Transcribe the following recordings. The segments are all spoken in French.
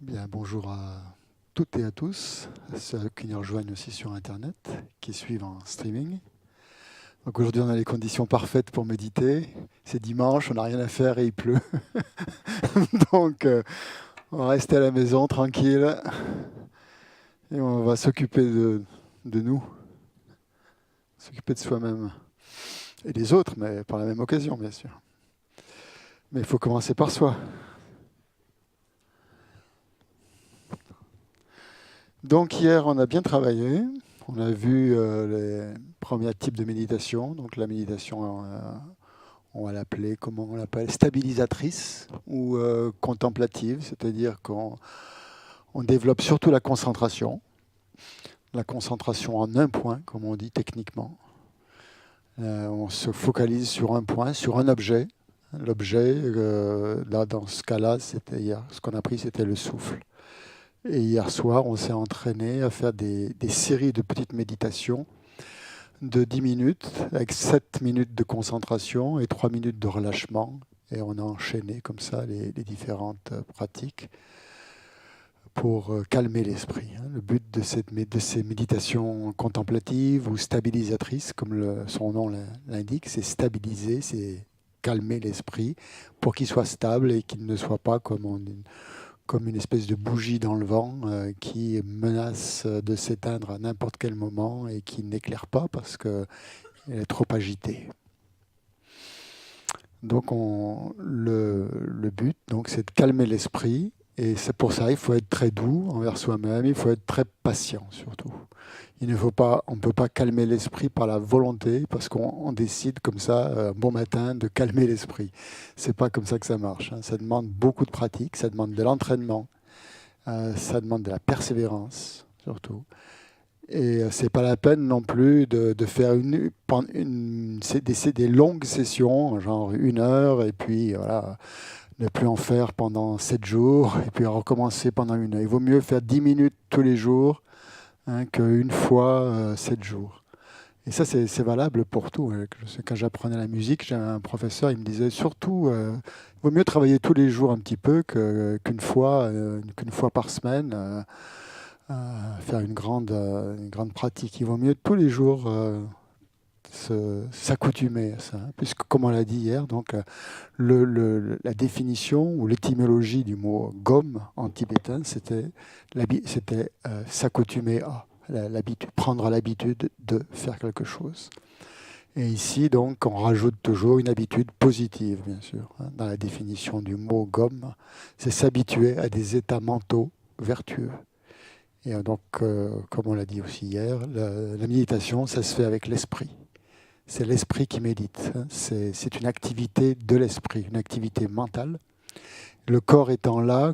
Bien, bonjour à toutes et à tous, à ceux qui nous rejoignent aussi sur Internet, qui suivent en streaming. Donc aujourd'hui, on a les conditions parfaites pour méditer. C'est dimanche, on n'a rien à faire et il pleut. Donc, on va rester à la maison tranquille et on va s'occuper de nous, s'occuper de soi-même et des autres, mais par la même occasion, bien sûr. Mais il faut commencer par soi. Donc hier, on a bien travaillé. On a vu les premiers types de méditation. Donc la méditation, on va l'appeler, comment on l'appelle, stabilisatrice ou contemplative, c'est-à-dire qu'on développe surtout la concentration en un point, comme on dit techniquement. On se focalise sur un point, sur un objet. L'objet, là, dans ce cas-là, ce qu'on a pris, c'était le souffle. Et hier soir, on s'est entraîné à faire des séries de petites méditations de 10 minutes, avec 7 minutes de concentration et 3 minutes de relâchement. Et on a enchaîné comme ça les différentes pratiques pour calmer l'esprit. Le but de ces méditations contemplatives ou stabilisatrices, comme son nom l'indique, c'est stabiliser, c'est calmer l'esprit pour qu'il soit stable et qu'il ne soit pas comme une espèce de bougie dans le vent qui menace de s'éteindre à n'importe quel moment et qui n'éclaire pas parce qu'elle est trop agitée. Donc le but, donc, c'est de calmer l'esprit. Et c'est pour ça il faut être très doux envers soi-même, il faut être très patient surtout. On ne peut pas calmer l'esprit par la volonté parce qu'on décide comme ça, un bon matin, de calmer l'esprit. C'est pas comme ça que ça marche. Ça demande beaucoup de pratique, ça demande de l'entraînement, ça demande de la persévérance surtout. Et c'est pas la peine non plus de faire des longues sessions, genre 1 heure, et puis voilà, ne plus en faire pendant 7 jours, et puis recommencer pendant 1 heure. Il vaut mieux faire 10 minutes tous les jours qu'une fois 7 jours. Et ça, c'est valable pour tout. Quand j'apprenais la musique, j'avais un professeur, il me disait surtout, il vaut mieux travailler tous les jours un petit peu qu'une fois par semaine. Faire une grande pratique. Il vaut mieux tous les jours s'accoutumer à ça. Puisque, comme on l'a dit hier, donc, la définition ou l'étymologie du mot gomme en tibétain, c'était s'accoutumer à, prendre l'habitude de faire quelque chose. Et ici, donc, on rajoute toujours une habitude positive, bien sûr. Dans la définition du mot gomme, c'est s'habituer à des états mentaux vertueux. Et donc, comme on l'a dit aussi hier, la méditation, ça se fait avec l'esprit. C'est l'esprit qui médite. C'est une activité de l'esprit, une activité mentale. Le corps étant là,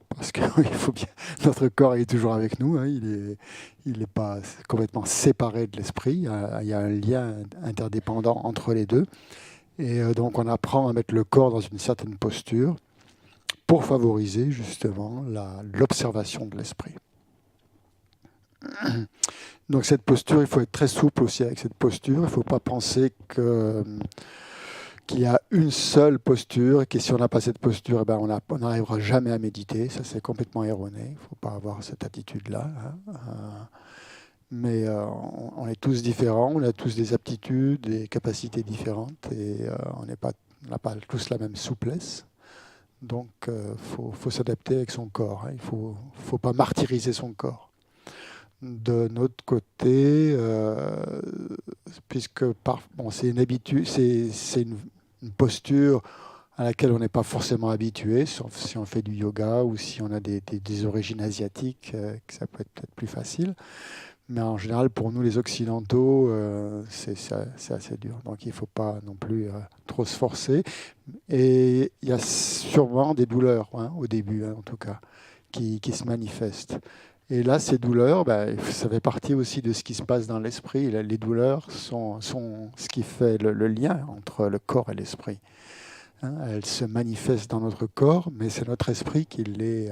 parce que il faut bien, notre corps est toujours avec nous, il est pas complètement séparé de l'esprit. Il y a un lien interdépendant entre les deux. Et donc, on apprend à mettre le corps dans une certaine posture pour favoriser justement l'observation de l'esprit. Donc cette posture, il faut être très souple aussi avec cette posture. Il ne faut pas penser qu'il y a une seule posture et que si on n'a pas cette posture, eh ben on n'arrivera jamais à méditer. Ça, c'est complètement erroné. Il ne faut pas avoir cette attitude-là. Mais on est tous différents, on a tous des aptitudes, des capacités différentes et on n'a pas tous la même souplesse. Donc faut s'adapter avec son corps. Il ne faut pas martyriser son corps. De notre côté, puisque c'est une habitude, c'est une posture à laquelle on n'est pas forcément habitué, sauf si on fait du yoga ou si on a des origines asiatiques, que ça peut être peut-être plus facile. Mais en général, pour nous les Occidentaux, c'est assez dur. Donc il ne faut pas non plus trop se forcer. Et il y a sûrement des douleurs, au début en tout cas, qui se manifestent. Et là, ces douleurs, ça fait partie aussi de ce qui se passe dans l'esprit. Les douleurs sont ce qui fait le lien entre le corps et l'esprit. Elles se manifestent dans notre corps, mais c'est notre esprit qui les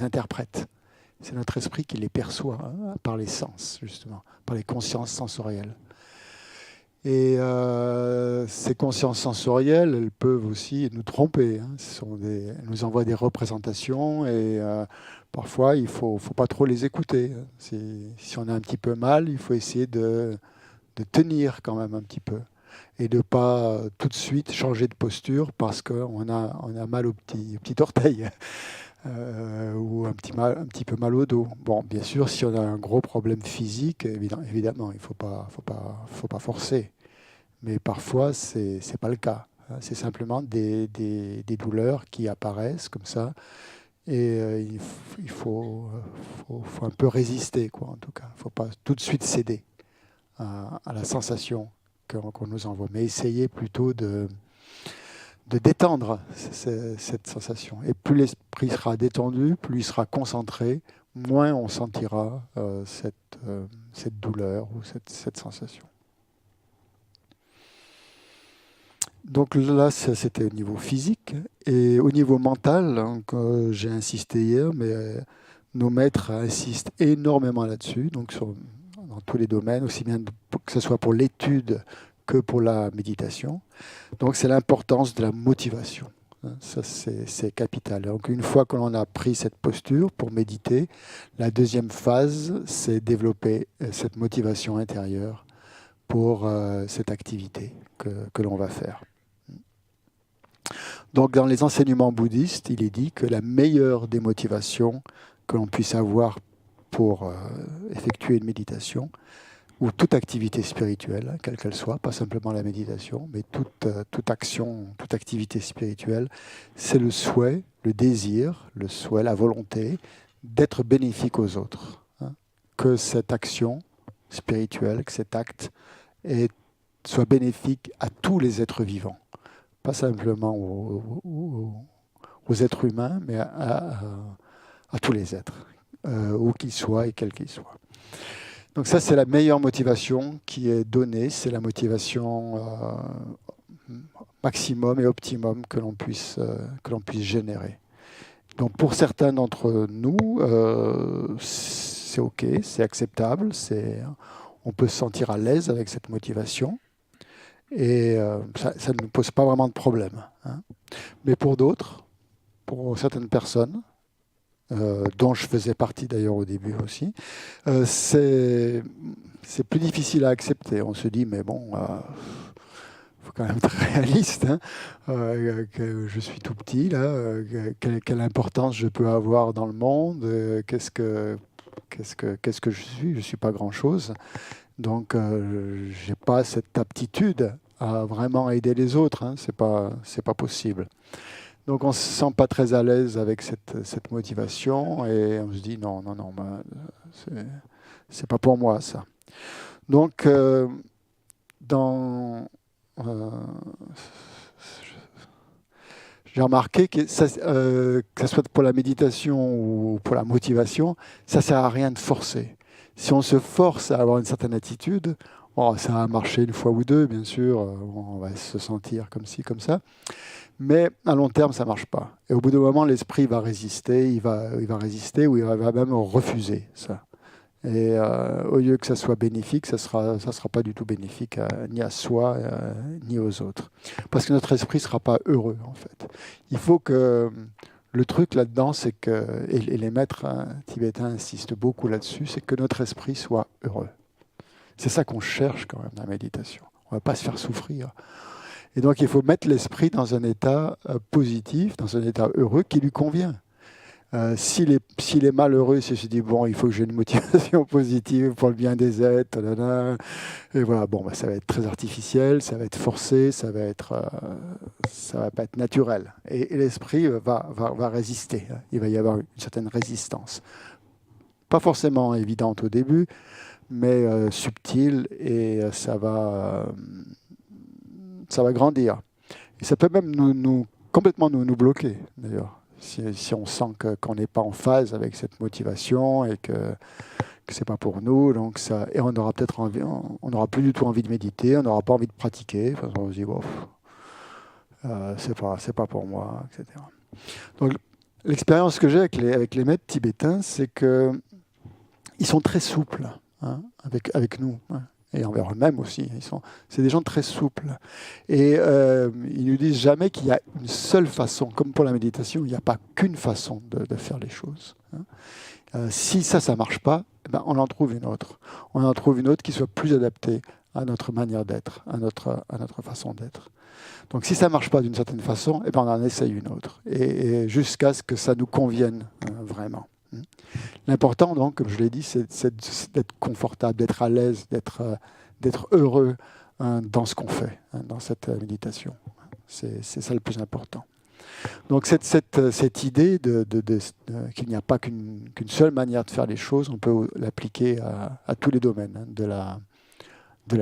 interprète. C'est notre esprit qui les perçoit par les sens, justement, par les consciences sensorielles. Et ces consciences sensorielles, elles peuvent aussi nous tromper, hein. Elles nous envoient des représentations et parfois, il ne faut pas trop les écouter. Si on a un petit peu mal, il faut essayer de tenir quand même un petit peu et de ne pas tout de suite changer de posture parce qu'on a mal au petit orteil. Ou un petit peu mal au dos. Bon, bien sûr, si on a un gros problème physique, évidemment, il ne faut pas forcer. Mais parfois, ce n'est pas le cas. C'est simplement des douleurs qui apparaissent comme ça. Et il faut un peu résister, quoi, en tout cas. Il ne faut pas tout de suite céder à la sensation qu'on nous envoie. Mais essayer plutôt de détendre cette sensation. Et plus l'esprit sera détendu, plus il sera concentré, moins on sentira cette douleur ou cette sensation. Donc là, c'était au niveau physique. Et au niveau mental, donc, j'ai insisté hier, mais nos maîtres insistent énormément là-dessus, donc dans tous les domaines, aussi bien que ce soit pour l'étude que pour la méditation. Donc c'est l'importance de la motivation. Ça, c'est capital. Donc une fois que l'on a pris cette posture pour méditer, la deuxième phase, c'est développer cette motivation intérieure pour cette activité que l'on va faire. Donc dans les enseignements bouddhistes, il est dit que la meilleure des motivations que l'on puisse avoir pour effectuer une méditation, ou toute activité spirituelle, quelle qu'elle soit, pas simplement la méditation, mais toute action, toute activité spirituelle, c'est le souhait, le désir, le souhait, la volonté d'être bénéfique aux autres. Hein. Que cette action spirituelle, que cet acte soit bénéfique à tous les êtres vivants. Pas simplement aux êtres humains, mais à tous les êtres, où qu'ils soient et quels qu'ils soient. Donc ça, c'est la meilleure motivation qui est donnée, c'est la motivation maximum et optimum que l'on puisse générer. Donc pour certains d'entre nous, c'est OK, c'est acceptable, on peut se sentir à l'aise avec cette motivation et ça ne nous pose pas vraiment de problème. Hein. Mais pour d'autres, pour certaines personnes, dont je faisais partie d'ailleurs au début aussi, c'est plus difficile à accepter. On se dit, mais bon, faut quand même être réaliste, hein, que je suis tout petit, là, quelle importance je peux avoir dans le monde, qu'est-ce que je suis? Je ne suis pas grand-chose. Donc, je n'ai pas cette aptitude à vraiment aider les autres. Hein, c'est pas possible. Donc on ne se sent pas très à l'aise avec cette motivation et on se dit non, c'est pas pour moi ça. Donc j'ai remarqué que ce soit pour la méditation ou pour la motivation, ça ne sert à rien de forcer. Si on se force à avoir une certaine attitude, ça va marcher une fois ou deux, bien sûr, on va se sentir comme ci, comme ça. Mais à long terme, ça ne marche pas. Et au bout d'un moment, l'esprit va résister, il va résister ou il va même refuser ça. Et au lieu que ça soit bénéfique, ça sera pas du tout bénéfique ni à soi ni aux autres. Parce que notre esprit ne sera pas heureux, en fait. Il faut que... Le truc là-dedans, c'est que... Et les maîtres tibétains insistent beaucoup là-dessus, c'est que notre esprit soit heureux. C'est ça qu'on cherche quand même dans la méditation. On ne va pas se faire souffrir. Et donc, il faut mettre l'esprit dans un état positif, dans un état heureux qui lui convient. S'il est malheureux, s'il se dit, bon, il faut que j'ai une motivation positive pour le bien des êtres, et voilà, bon, ça va être très artificiel, ça va être forcé, ça va pas être naturel. Et l'esprit va résister. Il va y avoir une certaine résistance. Pas forcément évidente au début, mais subtile, et ça va grandir. Et ça peut même complètement nous bloquer, d'ailleurs. Si on sent qu'on n'est pas en phase avec cette motivation et que c'est pas pour nous, donc et on aura peut-être envie, on n'aura plus du tout envie de méditer, on n'aura pas envie de pratiquer, parce qu'on se dit bon, c'est pas pour moi, etc. Donc l'expérience que j'ai avec les maîtres tibétains, c'est que ils sont très souples, hein, avec nous. Hein. et envers eux-mêmes aussi. C'est des gens très souples. Et ils nous disent jamais qu'il y a une seule façon. Comme pour la méditation, il n'y a pas qu'une façon de faire les choses. Si ça ne marche pas, eh ben, on en trouve une autre. On en trouve une autre qui soit plus adaptée à notre manière d'être, à notre façon d'être. Donc si ça ne marche pas d'une certaine façon, eh ben, on en essaye une autre. Et jusqu'à ce que ça nous convienne vraiment. L'important, donc, comme je l'ai dit, c'est d'être confortable, d'être à l'aise, d'être heureux dans ce qu'on fait, dans cette méditation. C'est ça le plus important. Donc cette idée qu'il n'y a pas qu'une seule manière de faire les choses, on peut l'appliquer à tous les domaines de la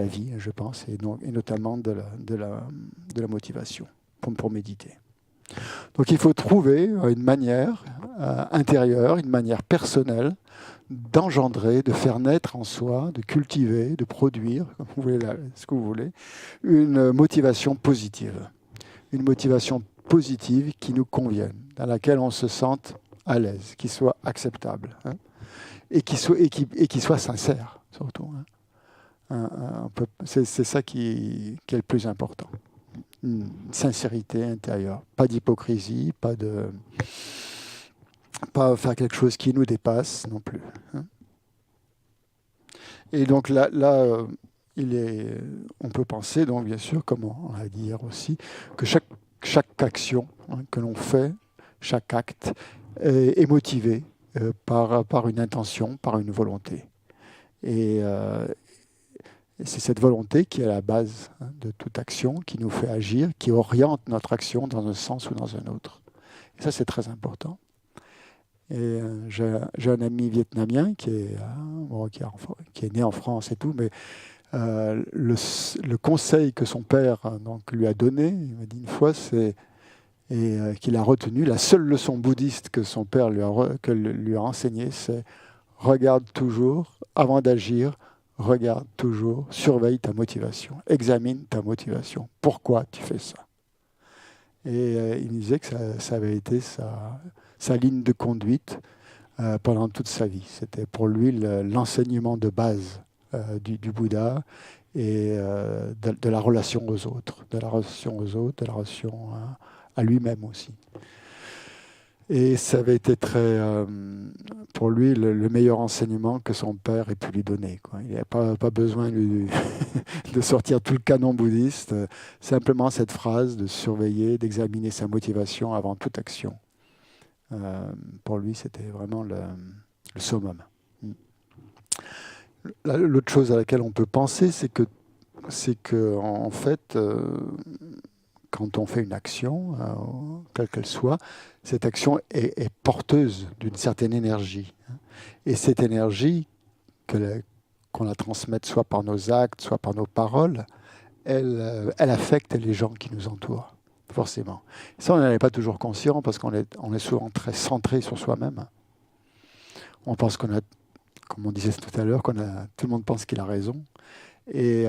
vie, je pense, et notamment de la motivation pour méditer. Donc il faut trouver une manière intérieure, une manière personnelle d'engendrer, de faire naître en soi, de cultiver, de produire, comme vous voulez, ce que vous voulez, une motivation positive. Une motivation positive qui nous convienne, dans laquelle on se sente à l'aise, qui soit acceptable, et qui soit sincère, surtout. C'est ça qui est le plus important. Une sincérité intérieure, pas d'hypocrisie, pas faire quelque chose qui nous dépasse non plus. Et donc là on peut penser, donc bien sûr, comme on a dit hier aussi, que chaque action que l'on fait, chaque acte est motivé par une intention, par une volonté. Et c'est cette volonté qui est à la base de toute action, qui nous fait agir, qui oriente notre action dans un sens ou dans un autre. Et ça, c'est très important. Et j'ai un ami vietnamien qui est né en France et tout, mais le conseil que son père lui a donné, il m'a dit une fois, qu'il a retenu, la seule leçon bouddhiste que son père lui a enseignée, c'est « regarde toujours, avant d'agir, regarde toujours, surveille ta motivation, examine ta motivation. Pourquoi tu fais ça ?» Et il disait que ça avait été sa ligne de conduite pendant toute sa vie. C'était pour lui l'enseignement de base du Bouddha et de la relation aux autres, de la relation à lui-même aussi. Et ça avait été pour lui le meilleur enseignement que son père ait pu lui donner. Il n'avait pas besoin de sortir tout le canon bouddhiste, simplement cette phrase de surveiller, d'examiner sa motivation avant toute action. Pour lui, c'était vraiment le summum. L'autre chose à laquelle on peut penser, c'est que en fait, quand on fait une action, quelle qu'elle soit, cette action est porteuse d'une certaine énergie. Et cette énergie, qu'on la transmette soit par nos actes, soit par nos paroles, elle affecte les gens qui nous entourent, forcément. Et ça, on n'en est pas toujours conscient parce qu'on est souvent très centré sur soi-même. On pense comme on disait tout à l'heure, tout le monde pense qu'il a raison. Et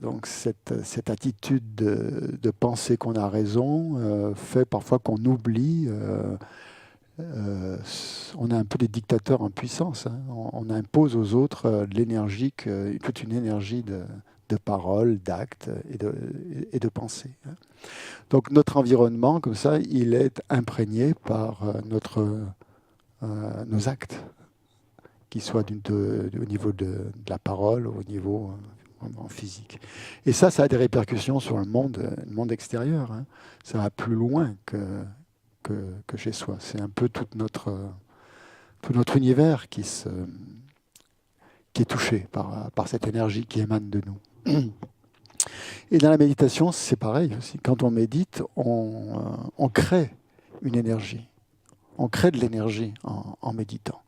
donc cette attitude de penser qu'on a raison fait parfois qu'on oublie. On est un peu des dictateurs en puissance. On impose aux autres toute une énergie de parole, d'acte et de pensée. Donc notre environnement, comme ça, il est imprégné par nos actes, qu'ils soient au niveau de la parole, au niveau physique. Et ça a des répercussions sur le monde extérieur. Ça va plus loin que chez soi. C'est un peu tout notre univers qui est touché par cette énergie qui émane de nous. Et dans la méditation, c'est pareil aussi. Quand on médite, on crée une énergie. On crée de l'énergie en méditant.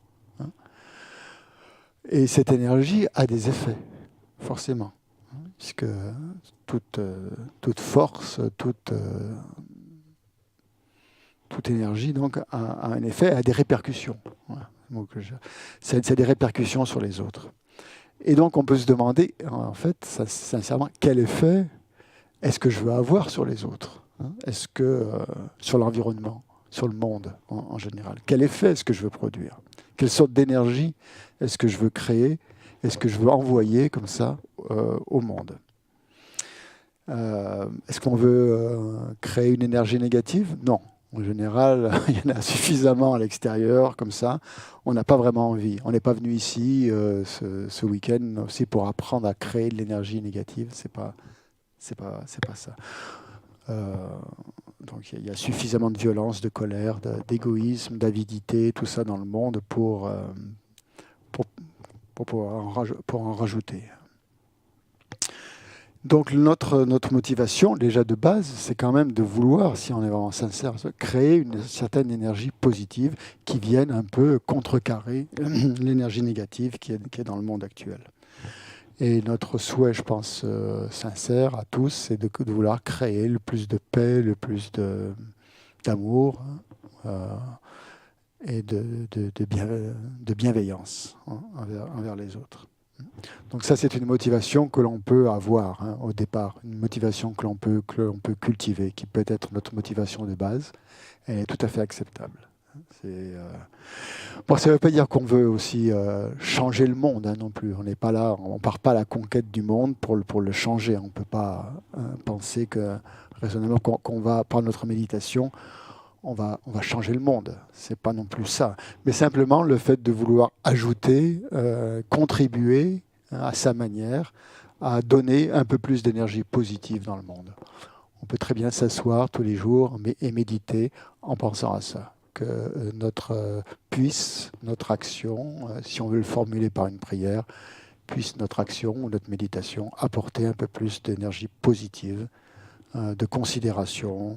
Et cette énergie a des effets, forcément. Puisque toute force, toute énergie donc, a un effet, a des répercussions. Voilà. Donc, c'est des répercussions sur les autres. Et donc on peut se demander, en fait, sincèrement, quel effet est-ce que je veux avoir sur les autres ? Est-ce que sur l'environnement, sur le monde en général ? Quel effet est-ce que je veux produire ? Quelle sorte d'énergie est-ce que je veux créer ? est-ce que je veux envoyer comme ça au monde. Est-ce qu'on veut créer une énergie négative? Non. En général, il y en a suffisamment à l'extérieur, comme ça. On n'a pas vraiment envie. On n'est pas venu ici ce week-end aussi pour apprendre à créer de l'énergie négative. C'est pas ça. Donc il y a suffisamment de violence, de colère, d'égoïsme, d'avidité, tout ça dans le monde pour en rajouter. Donc notre motivation, déjà de base, c'est quand même de vouloir, si on est vraiment sincère, créer une certaine énergie positive qui vienne un peu contrecarrer l'énergie négative qui est dans le monde actuel. Et notre souhait, je pense, sincère à tous, c'est de vouloir créer le plus de paix, le plus d'amour et de bienveillance envers les autres. Donc ça, c'est une motivation que l'on peut avoir au départ, une motivation que l'on peut cultiver, qui peut être notre motivation de base. Elle est tout à fait acceptable. Bon, ça ne veut pas dire qu'on veut aussi changer le monde non plus. On n'est pas là, on part pas à la conquête du monde pour le changer. On ne peut pas penser que raisonnablement qu'on va par notre méditation, on va changer le monde. C'est pas non plus ça. Mais simplement le fait de vouloir ajouter, contribuer à sa manière, à donner un peu plus d'énergie positive dans le monde. On peut très bien s'asseoir tous les jours et méditer en pensant à ça. Que notre action, si on veut le formuler par une prière, puisse notre action ou notre méditation apporter un peu plus d'énergie positive, de considération,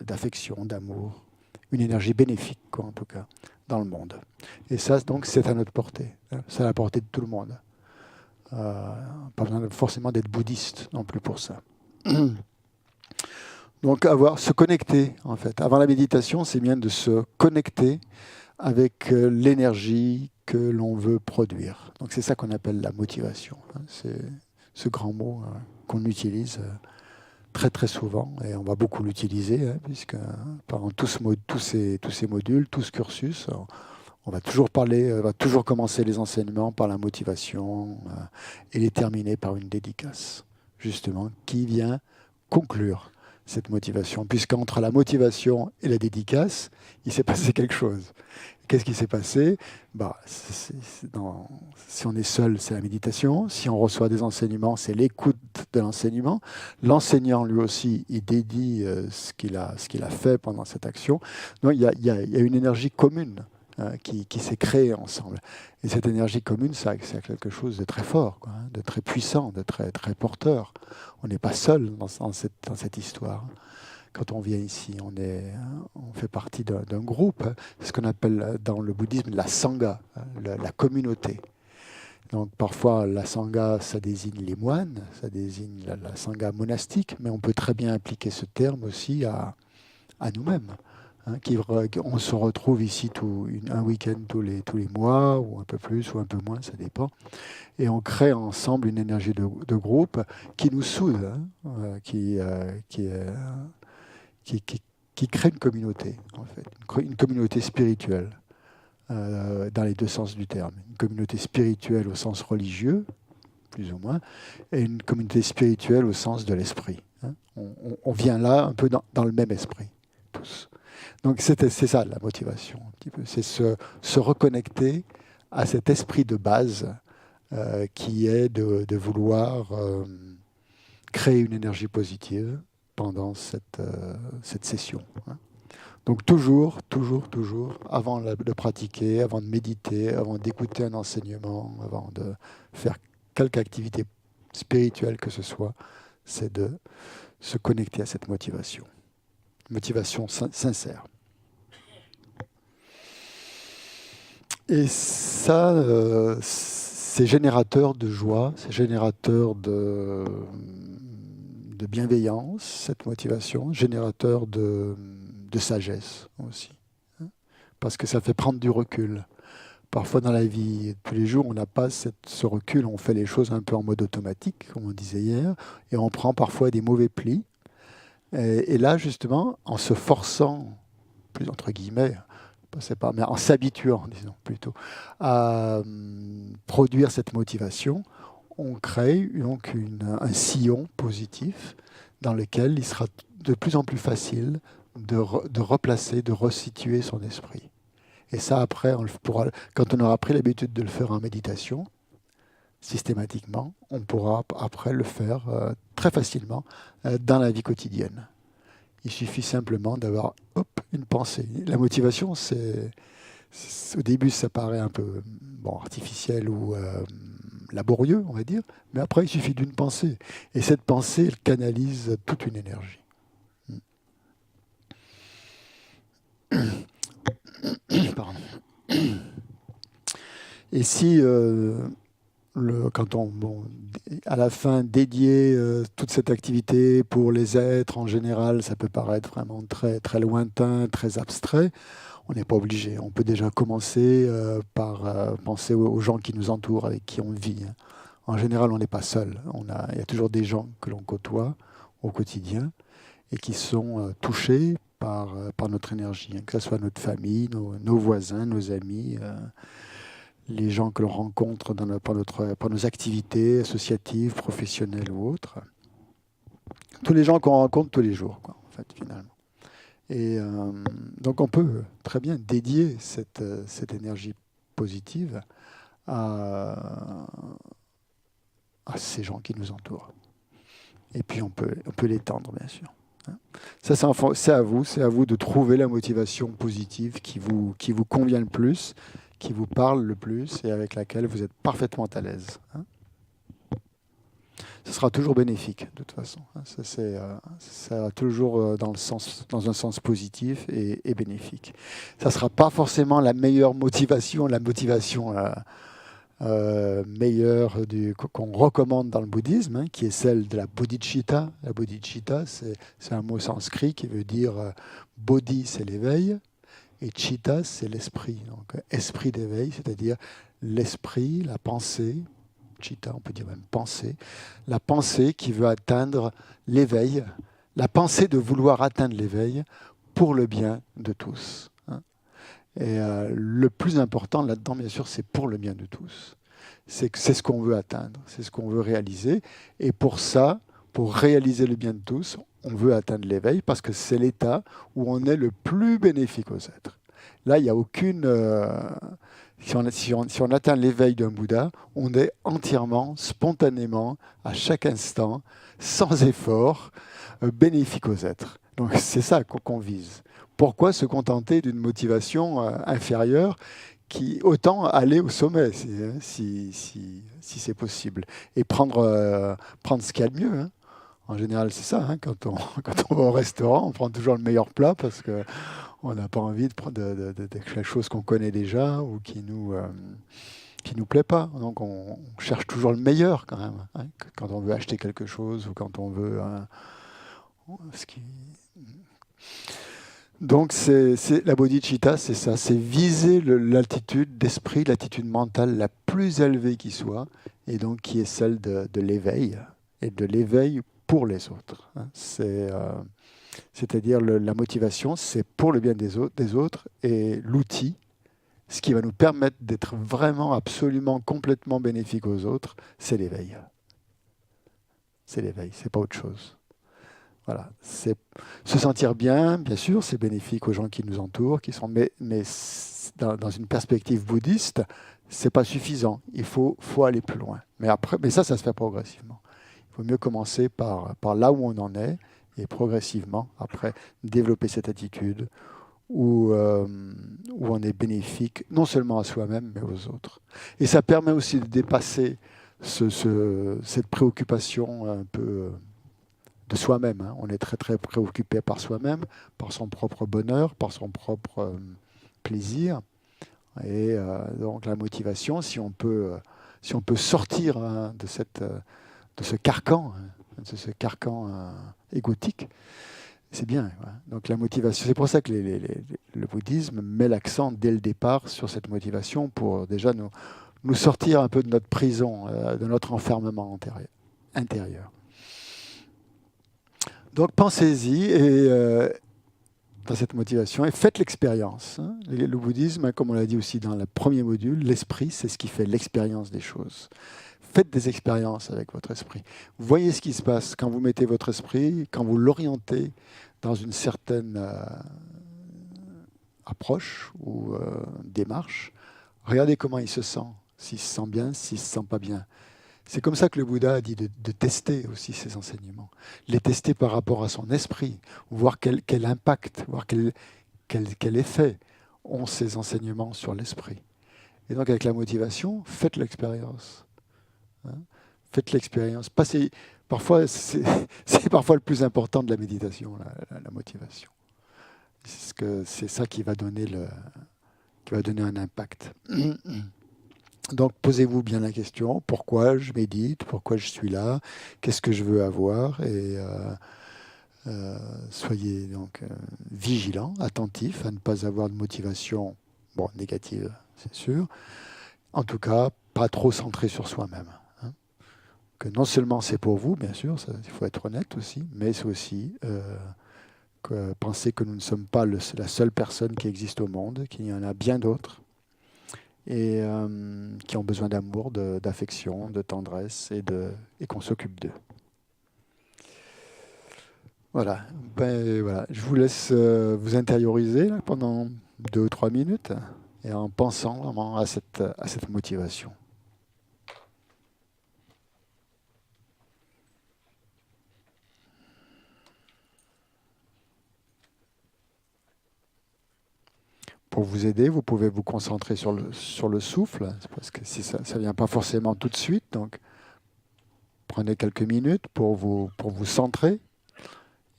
d'affection, d'amour, une énergie bénéfique, quoi, en tout cas, dans le monde. Et ça, donc, c'est à notre portée. C'est à la portée de tout le monde. Pas besoin forcément d'être bouddhiste non plus pour ça. Donc, se connecter, en fait. Avant la méditation, c'est bien de se connecter avec l'énergie que l'on veut produire. Donc, c'est ça qu'on appelle la motivation. C'est ce grand mot qu'on utilise très très souvent, et on va beaucoup l'utiliser, puisque pendant tous ces modules, tout ce cursus, on va toujours commencer les enseignements par la motivation et les terminer par une dédicace, justement, qui vient conclure cette motivation, puisqu'entre la motivation et la dédicace, il s'est passé quelque chose. Qu'est-ce qui s'est passé? Si on est seul, c'est la méditation. Si on reçoit des enseignements, c'est l'écoute de l'enseignement. L'enseignant, lui aussi, il dédie ce qu'il a fait pendant cette action. Donc, il y a une énergie commune qui s'est créée ensemble. Et cette énergie commune, c'est quelque chose de très fort, quoi, de très puissant, de très, très porteur. On n'est pas seul dans cette histoire. Quand on vient ici, on fait partie d'un groupe, c'est ce qu'on appelle dans le bouddhisme la sangha, la communauté. Donc parfois la sangha, ça désigne les moines, ça désigne la sangha monastique, mais on peut très bien appliquer ce terme aussi à nous-mêmes. On se retrouve ici un week-end tous les mois, ou un peu plus, ou un peu moins, ça dépend. Et on crée ensemble une énergie de groupe qui nous soude, qui crée une communauté, en fait, une communauté spirituelle, dans les deux sens du terme. Une communauté spirituelle au sens religieux, plus ou moins, et une communauté spirituelle au sens de l'esprit. On vient là un peu dans le même esprit, tous. Donc c'est ça la motivation, un petit peu. C'est se reconnecter à cet esprit de base qui est de vouloir créer une énergie positive pendant cette session. Donc toujours, avant de pratiquer, avant de méditer, avant d'écouter un enseignement, avant de faire quelque activité spirituelle que ce soit, c'est de se connecter à cette motivation. Motivation sincère. Et ça, c'est générateur de joie, c'est générateur de bienveillance, cette motivation, générateur de sagesse aussi. Parce que ça fait prendre du recul. Parfois dans la vie, tous les jours, on n'a pas ce recul, on fait les choses un peu en mode automatique, comme on disait hier, et on prend parfois des mauvais plis. Et là, justement, en se forçant, plus entre guillemets, c'est pas, mais en s'habituant, disons plutôt, à produire cette motivation, on crée donc un sillon positif dans lequel il sera de plus en plus facile de replacer, de resituer son esprit. Et ça, après, quand on aura pris l'habitude de le faire en méditation, systématiquement, on pourra après le faire très facilement dans la vie quotidienne. Il suffit simplement d'avoir une pensée. La motivation, au début, ça paraît un peu artificiel ou laborieux, on va dire, mais après, il suffit d'une pensée. Et cette pensée, elle canalise toute une énergie. Pardon. Et si, quand à la fin, dédier toute cette activité pour les êtres en général, ça peut paraître vraiment très, très lointain, très abstrait. On n'est pas obligé. On peut déjà commencer par penser aux gens qui nous entourent, avec qui on vit. En général, on n'est pas seul. Il y a toujours des gens que l'on côtoie au quotidien et qui sont touchés par notre énergie, que ce soit notre famille, nos voisins, nos amis, les gens que l'on rencontre par nos activités associatives, professionnelles ou autres. Tous les gens qu'on rencontre tous les jours, quoi, en fait, finalement. Et donc on peut très bien dédier cette énergie positive à ces gens qui nous entourent. Et puis on peut l'étendre, bien sûr. Ça, c'est à vous de trouver la motivation positive qui vous convient le plus, qui vous parle le plus et avec laquelle vous êtes parfaitement à l'aise. Ce sera toujours bénéfique, de toute façon. Ça va toujours dans un sens positif et bénéfique. Ça ne sera pas forcément la meilleure motivation, la motivation meilleure qu'on recommande dans le bouddhisme, qui est celle de la bodhicitta. La bodhicitta, c'est un mot sanskrit qui veut dire bodhi, c'est l'éveil, et chitta, c'est l'esprit. Donc, esprit d'éveil, c'est-à-dire l'esprit, la pensée. Chitta, on peut dire même pensée, la pensée qui veut atteindre l'éveil, la pensée de vouloir atteindre l'éveil pour le bien de tous. Et le plus important là-dedans, bien sûr, c'est pour le bien de tous. C'est ce qu'on veut atteindre, c'est ce qu'on veut réaliser. Et pour ça, pour réaliser le bien de tous, on veut atteindre l'éveil parce que c'est l'état où on est le plus bénéfique aux êtres. Là, il n'y a aucune... Si on atteint l'éveil d'un Bouddha, on est entièrement, spontanément, à chaque instant, sans effort, bénéfique aux êtres. Donc c'est ça qu'on vise. Pourquoi se contenter d'une motivation inférieure qui autant aller au sommet, si c'est possible, et prendre ce qu'il y a de mieux. En général, c'est ça. Quand on va au restaurant, on prend toujours le meilleur plat parce que on n'a pas envie de prendre quelque chose qu'on connaît déjà ou qui nous plaît pas. Donc on cherche toujours le meilleur quand même. Quand on veut acheter quelque chose ou quand on veut... Donc la bodhicitta, c'est ça. C'est viser l'altitude d'esprit, l'attitude mentale la plus élevée qui soit, et donc qui est celle de l'éveil, et de l'éveil pour les autres. C'est-à-dire la motivation, c'est pour le bien des autres, et l'outil, ce qui va nous permettre d'être vraiment, absolument, complètement bénéfique aux autres, c'est l'éveil. C'est l'éveil, c'est pas autre chose. Voilà. C'est se sentir bien, bien sûr, c'est bénéfique aux gens qui nous entourent, mais dans une perspective bouddhiste, c'est pas suffisant. Il faut aller plus loin. Mais ça se fait progressivement. Il faut mieux commencer par là où on en est, et progressivement, après, développer cette attitude où on est bénéfique, non seulement à soi-même, mais aux autres. Et ça permet aussi de dépasser cette préoccupation un peu de soi-même. On est très, très préoccupé par soi-même, par son propre bonheur, par son propre plaisir. Et donc la motivation, si on peut sortir de ce carcan, égotique, c'est bien. Donc la motivation, c'est pour ça que le bouddhisme met l'accent dès le départ sur cette motivation pour déjà nous sortir un peu de notre prison, de notre enfermement intérieur. Donc pensez-y et dans cette motivation et faites l'expérience. Hein. Le bouddhisme, hein, comme on l'a dit aussi dans le premier module, l'esprit, c'est ce qui fait l'expérience des choses. Faites des expériences avec votre esprit. Voyez ce qui se passe quand vous mettez votre esprit, quand vous l'orientez dans une certaine approche ou démarche. Regardez comment il se sent, s'il se sent bien, s'il ne se sent pas bien. C'est comme ça que le Bouddha a dit de tester aussi ses enseignements. Les tester par rapport à son esprit, voir quel impact, voir quel effet ont ces enseignements sur l'esprit. Et donc avec la motivation, faites l'expérience. Hein. Faites l'expérience. Parfois, c'est parfois le plus important de la méditation, la motivation. C'est ça qui va donner un impact. Donc, posez-vous bien la question, pourquoi je médite, pourquoi je suis là, qu'est-ce que je veux avoir, et soyez donc vigilants, attentifs à ne pas avoir de motivation négative, c'est sûr. En tout cas, pas trop centré sur soi-même. Hein. Que non seulement c'est pour vous, bien sûr, il faut être honnête aussi, mais c'est aussi penser que nous ne sommes pas la seule personne qui existe au monde, qu'il y en a bien d'autres et qui ont besoin d'amour, d'affection, de tendresse et qu'on s'occupe d'eux. Voilà. Voilà. Je vous laisse vous intérioriser là, pendant 2 ou 3 minutes et en pensant vraiment à cette motivation. Pour vous aider, vous pouvez vous concentrer sur le souffle, parce que si ça ne vient pas forcément tout de suite, donc prenez quelques minutes pour vous centrer.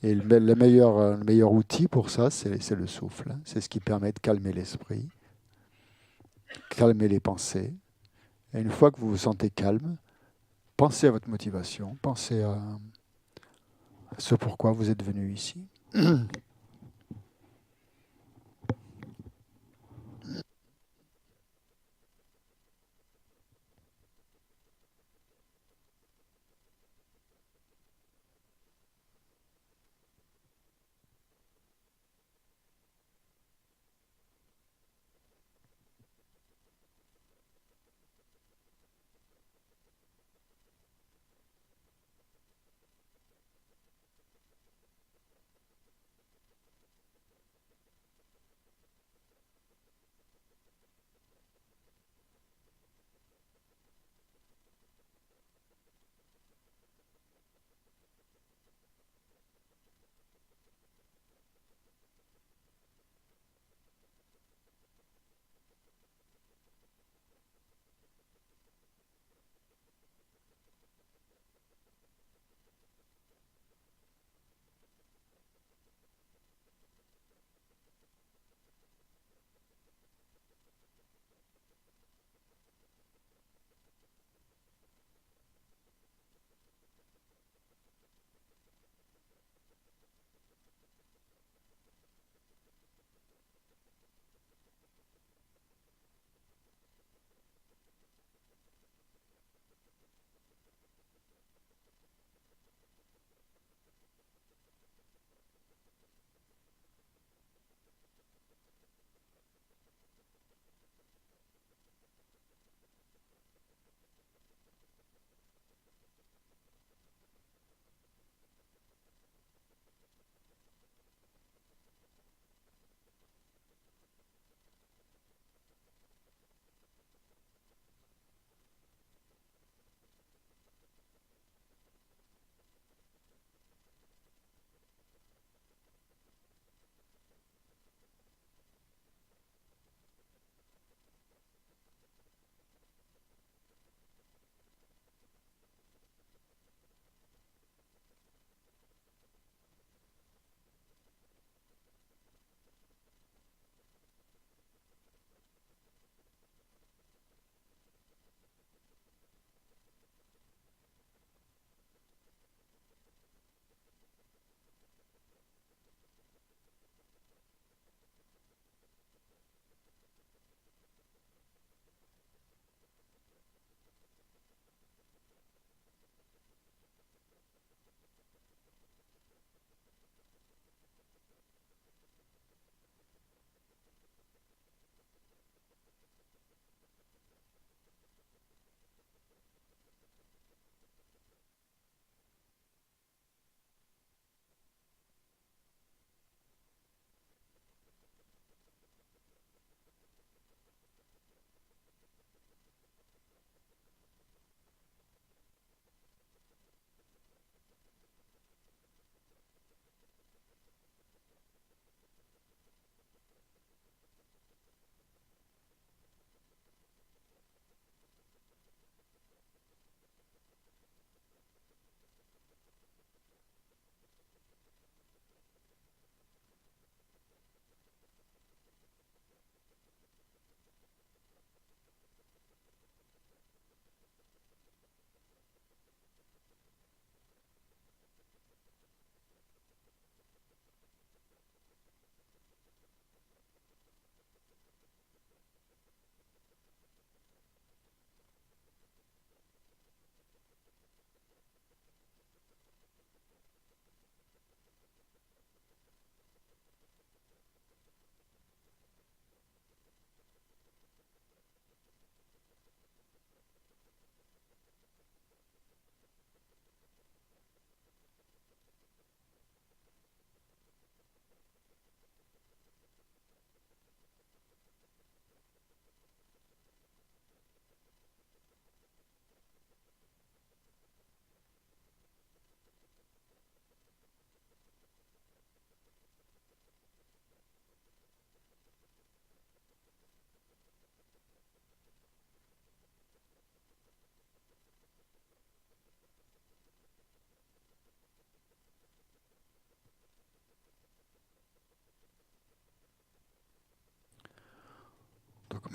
Et le meilleur outil pour ça, c'est le souffle. C'est ce qui permet de calmer l'esprit, calmer les pensées. Et une fois que vous vous sentez calme, pensez à votre motivation, pensez à ce pourquoi vous êtes venu ici.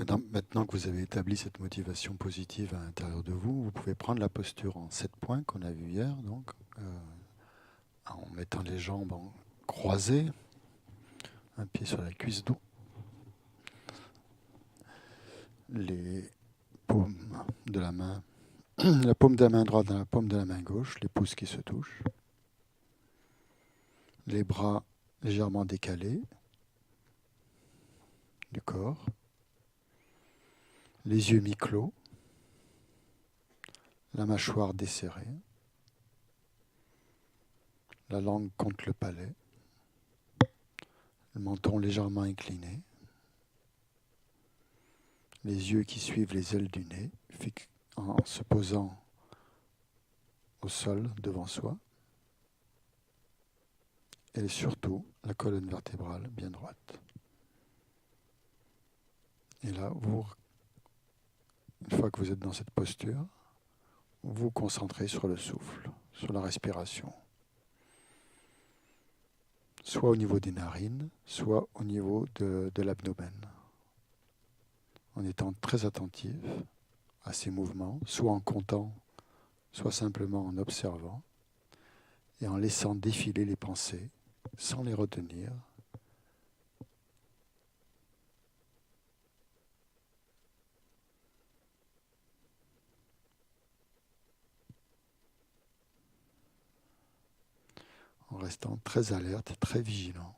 Maintenant que vous avez établi cette motivation positive à l'intérieur de vous, vous pouvez prendre la posture en 7 points qu'on a vu hier, donc en mettant les jambes croisées, un pied sur la cuisse dos, les paumes de la main, la paume de la main droite dans la paume de la main gauche, les pouces qui se touchent, les bras légèrement décalés du corps, les yeux mi-clos, la mâchoire desserrée, la langue contre le palais, le menton légèrement incliné, les yeux qui suivent les ailes du nez en se posant au sol devant soi, et surtout la colonne vertébrale bien droite. Et là, une fois que vous êtes dans cette posture, vous vous concentrez sur le souffle, sur la respiration, soit au niveau des narines, soit au niveau de l'abdomen, en étant très attentif à ces mouvements, soit en comptant, soit simplement en observant, et en laissant défiler les pensées, sans les retenir, en restant très alerte, très vigilant.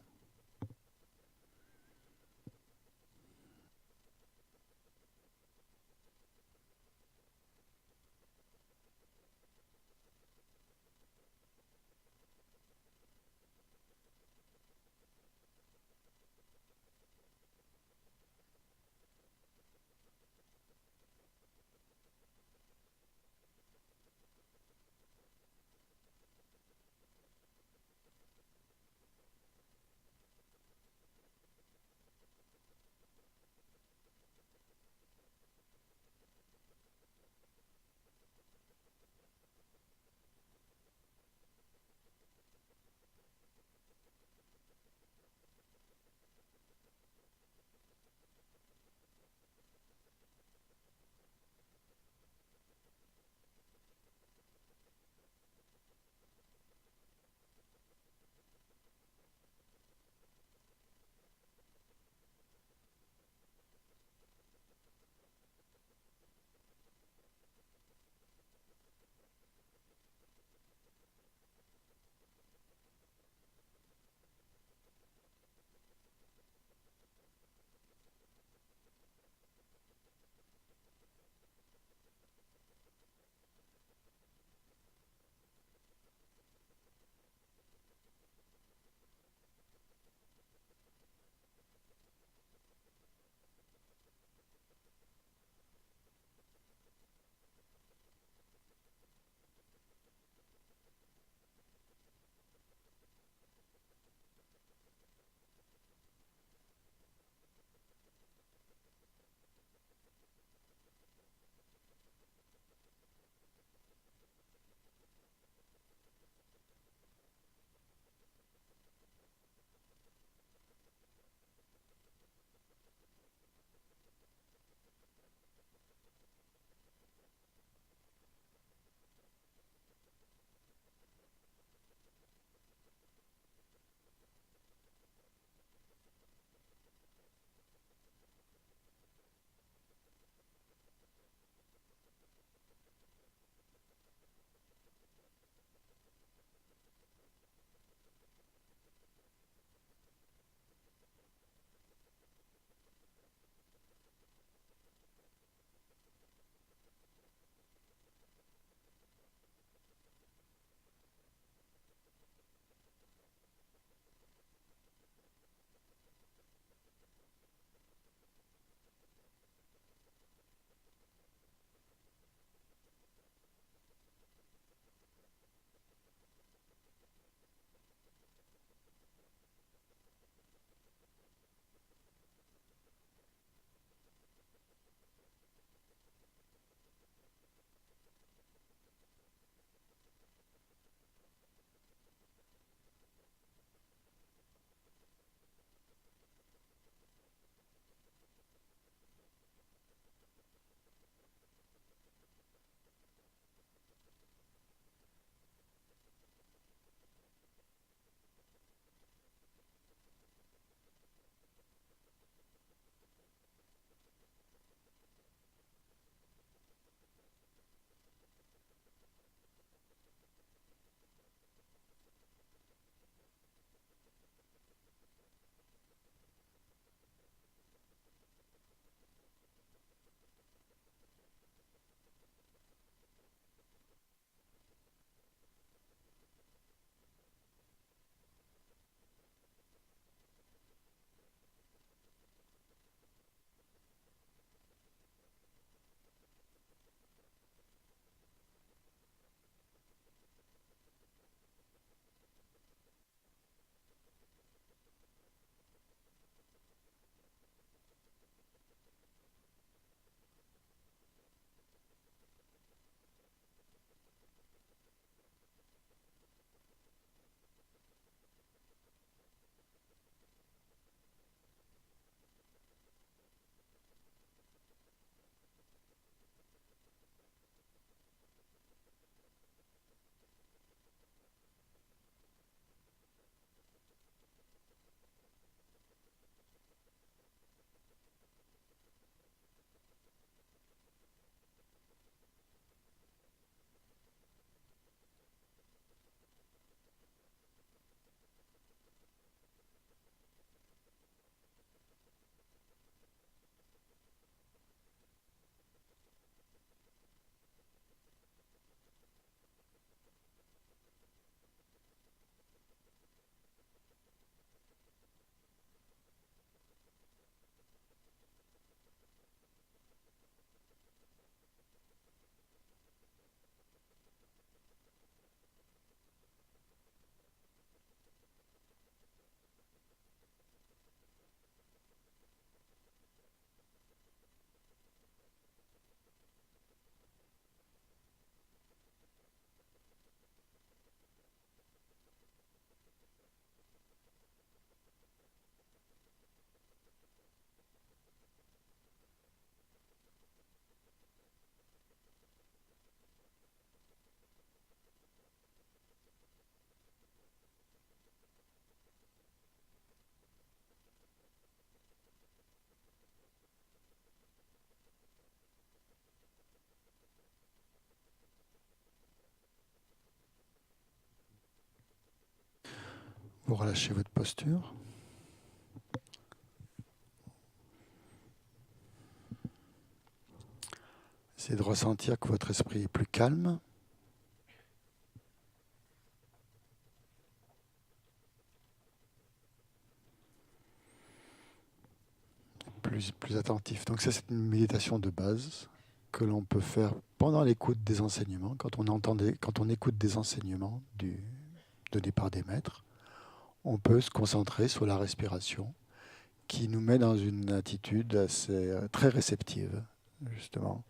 Vous relâchez votre posture. Essayez de ressentir que votre esprit est plus calme. Plus attentif. Donc ça, c'est une méditation de base que l'on peut faire pendant l'écoute des enseignements, quand on écoute des enseignements donnés par des maîtres. On peut se concentrer sur la respiration, qui nous met dans une attitude très réceptive, justement,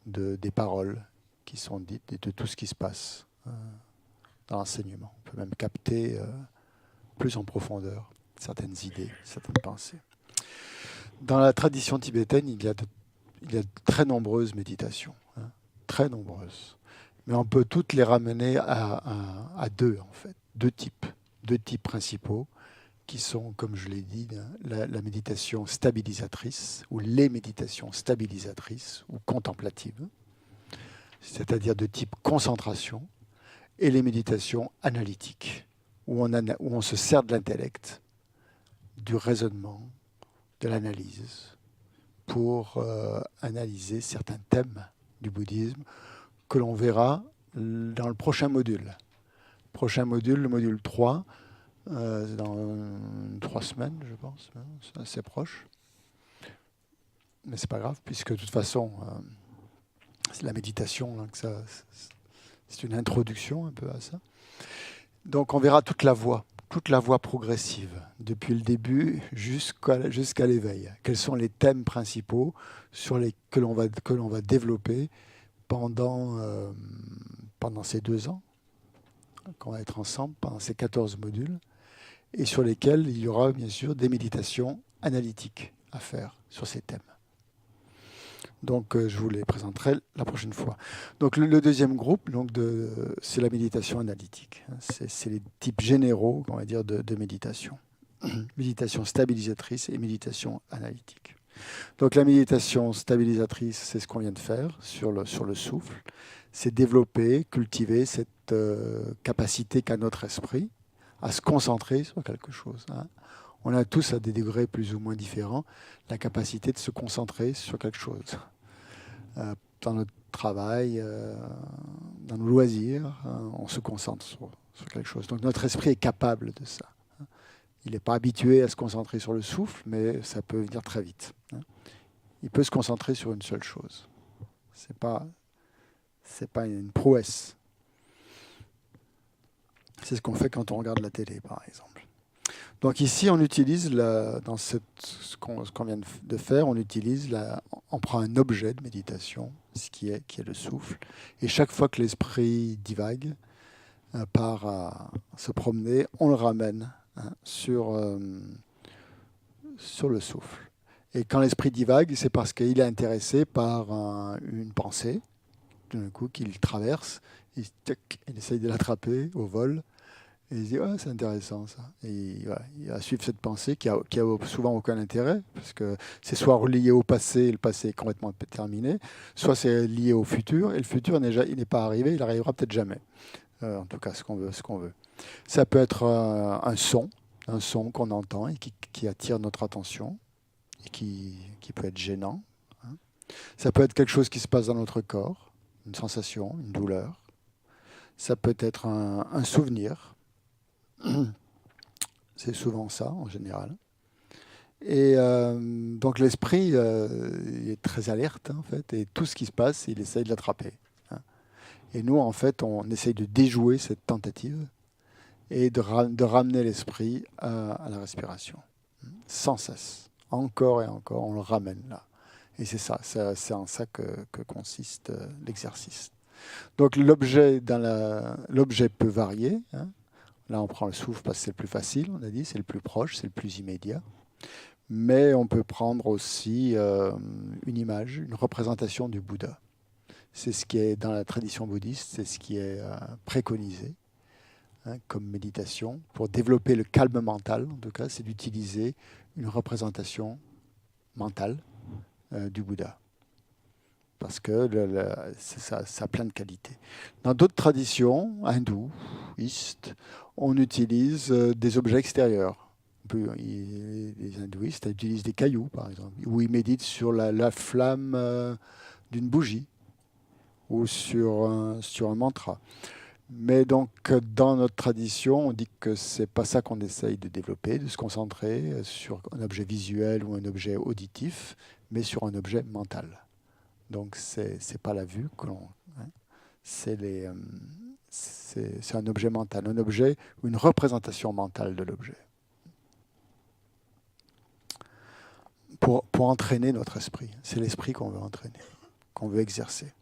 des paroles qui sont dites et de tout ce qui se passe dans l'enseignement. On peut même capter plus en profondeur certaines idées, certaines pensées. Dans la tradition tibétaine, il y a de très nombreuses méditations, très nombreuses. Mais on peut toutes les ramener à deux, en fait, deux types principaux, qui sont, comme je l'ai dit, la méditation stabilisatrice, ou les méditations stabilisatrices, ou contemplatives, c'est-à-dire de type concentration, et les méditations analytiques, où on se sert de l'intellect, du raisonnement, de l'analyse, pour analyser certains thèmes du bouddhisme que l'on verra dans le prochain module. Le module 3, dans 3 semaines, je pense, c'est assez proche. Mais c'est pas grave, puisque de toute façon, c'est la méditation, donc c'est une introduction un peu à ça. Donc on verra toute la voie progressive, depuis le début jusqu'à l'éveil. Quels sont les thèmes principaux que l'on va développer pendant ces 2 ans, qu'on va être ensemble, pendant ces 14 modules, et sur lesquels il y aura bien sûr des méditations analytiques à faire sur ces thèmes. Donc je vous les présenterai la prochaine fois. Donc le deuxième groupe, c'est la méditation analytique. C'est les types généraux, on va dire, de méditation. Méditation stabilisatrice et méditation analytique. Donc la méditation stabilisatrice, c'est ce qu'on vient de faire sur le souffle. C'est développer, cultiver cette capacité qu'a notre esprit à se concentrer sur quelque chose. On a tous, à des degrés plus ou moins différents, la capacité de se concentrer sur quelque chose. Dans notre travail, dans nos loisirs, on se concentre sur quelque chose. Donc notre esprit est capable de ça. Il n'est pas habitué à se concentrer sur le souffle, mais ça peut venir très vite. Il peut se concentrer sur une seule chose. C'est pas une prouesse. C'est ce qu'on fait quand on regarde la télé, par exemple. Donc ici, on utilise, dans ce qu'on vient de faire, on prend un objet de méditation, qui est le souffle, et chaque fois que l'esprit divague, part à se promener, on le ramène sur le souffle. Et quand l'esprit divague, c'est parce qu'il est intéressé par une pensée, d'un coup qu'il traverse, il essaye de l'attraper au vol, et il se dit, c'est intéressant ça. Et voilà, il va suivre cette pensée qui a souvent aucun intérêt, parce que c'est soit relié au passé, et le passé est complètement terminé, soit c'est lié au futur, et le futur il n'est pas arrivé, il arrivera peut-être jamais. En tout cas, ce qu'on veut. Ça peut être un son qu'on entend et qui attire notre attention, et qui peut être gênant. Ça peut être quelque chose qui se passe dans notre corps, une sensation, une douleur. Ça peut être un souvenir. C'est souvent ça, en général. Et donc l'esprit il est très alerte, en fait, et tout ce qui se passe, il essaye de l'attraper. Et nous, en fait, on essaye de déjouer cette tentative et de ramener l'esprit à la respiration, sans cesse. Encore et encore, on le ramène là. Et c'est ça, c'est en ça que consiste l'exercice. Donc l'objet peut varier. Là, on prend le souffle parce que c'est le plus facile, on a dit, c'est le plus proche, c'est le plus immédiat. Mais on peut prendre aussi une image, une représentation du Bouddha. C'est ce qui est dans la tradition bouddhiste, c'est ce qui est préconisé comme méditation. Pour développer le calme mental, en tout cas, c'est d'utiliser une représentation mentale du Bouddha. parce que ça a plein de qualités. Dans d'autres traditions hindouistes, on utilise des objets extérieurs. Les hindouistes utilisent des cailloux, par exemple, ou ils méditent sur la flamme d'une bougie ou sur un mantra. Mais donc, dans notre tradition, on dit que c'est pas ça qu'on essaye de développer, de se concentrer sur un objet visuel ou un objet auditif, mais sur un objet mental. Donc, c'est pas la vue que l'on... Hein, c'est un objet mental, un objet ou une représentation mentale de l'objet. Pour entraîner notre esprit. C'est l'esprit qu'on veut entraîner, qu'on veut exercer.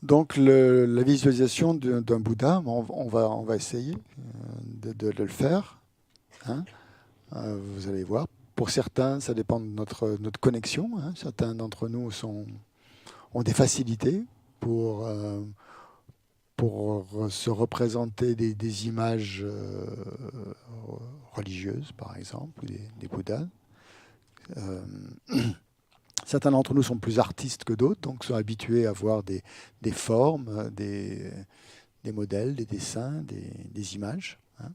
Donc la visualisation d'un Bouddha, on va essayer de le faire. Hein. Vous allez voir. Pour certains, ça dépend de notre connexion. Hein. Certains d'entre nous ont des facilités pour se représenter des images religieuses, par exemple, ou des Bouddhas. Certains d'entre nous sont plus artistes que d'autres, donc sont habitués à voir des formes, des modèles, des dessins, des images. Hein.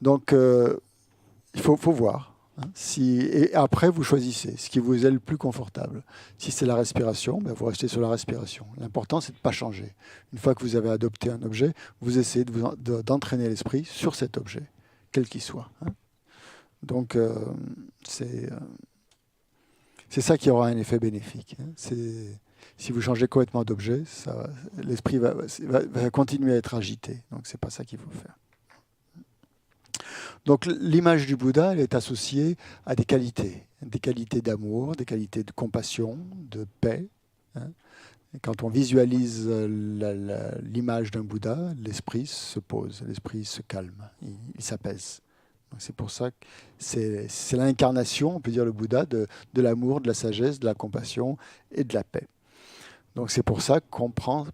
Donc, il faut voir. Hein, et après, vous choisissez ce qui vous est le plus confortable. Si c'est la respiration, ben vous restez sur la respiration. L'important, c'est de ne pas changer. Une fois que vous avez adopté un objet, vous essayez d'entraîner l'esprit sur cet objet, quel qu'il soit. Hein. Donc, c'est ça qui aura un effet bénéfique. Hein. Si vous changez complètement d'objet, l'esprit va continuer à être agité. Donc, ce n'est pas ça qu'il faut faire. Donc, l'image du Bouddha, elle est associée à des qualités d'amour, des qualités de compassion, de paix. Hein. Et quand on visualise l'image d'un Bouddha, l'esprit se pose, l'esprit se calme, il s'apaise. C'est pour ça que c'est l'incarnation, on peut dire le Bouddha, de l'amour, de la sagesse, de la compassion et de la paix. Donc c'est pour ça qu'on prend,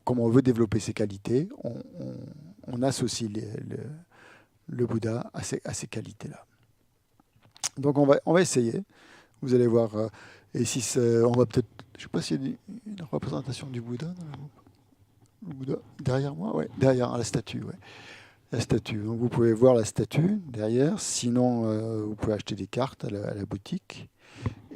comme on veut développer ces qualités, on associe le Bouddha à ces qualités-là. Donc on va essayer. Vous allez voir. Et si on va peut-être, je ne sais pas s'il y a une représentation du Bouddha dans le Bouddha derrière moi, ouais, derrière la statue, ouais. La statue. Donc vous pouvez voir la statue derrière. Sinon, vous pouvez acheter des cartes à la boutique.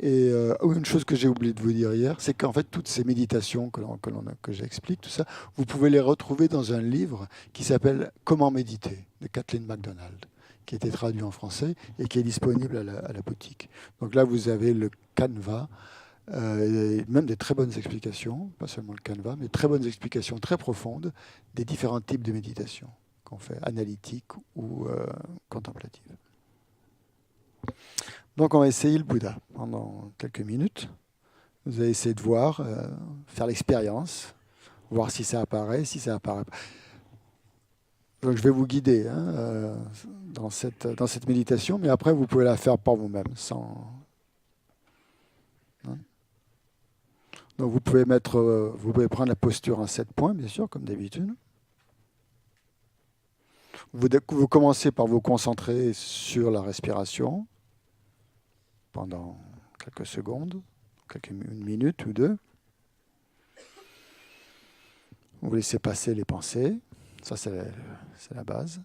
Et une chose que j'ai oublié de vous dire hier, c'est qu'en fait, toutes ces méditations que j'explique, tout ça, vous pouvez les retrouver dans un livre qui s'appelle Comment méditer de Kathleen MacDonald, qui a été traduit en français et qui est disponible à la boutique. Donc là, vous avez le canevas, même des très bonnes explications, pas seulement le canevas, mais très bonnes explications très profondes des différents types de méditation qu'on fait, analytiques ou contemplatives. Donc on va essayer le Bouddha pendant quelques minutes. Vous allez essayer de voir, faire l'expérience, voir si ça apparaît, si ça apparaît pas. Donc je vais vous guider dans cette méditation, mais après vous pouvez la faire par vous-même. Donc vous pouvez prendre la posture en 7 points, bien sûr, comme d'habitude. Vous commencez par vous concentrer sur la respiration pendant quelques secondes, une minute ou deux. Vous laissez passer les pensées. Ça, c'est la base.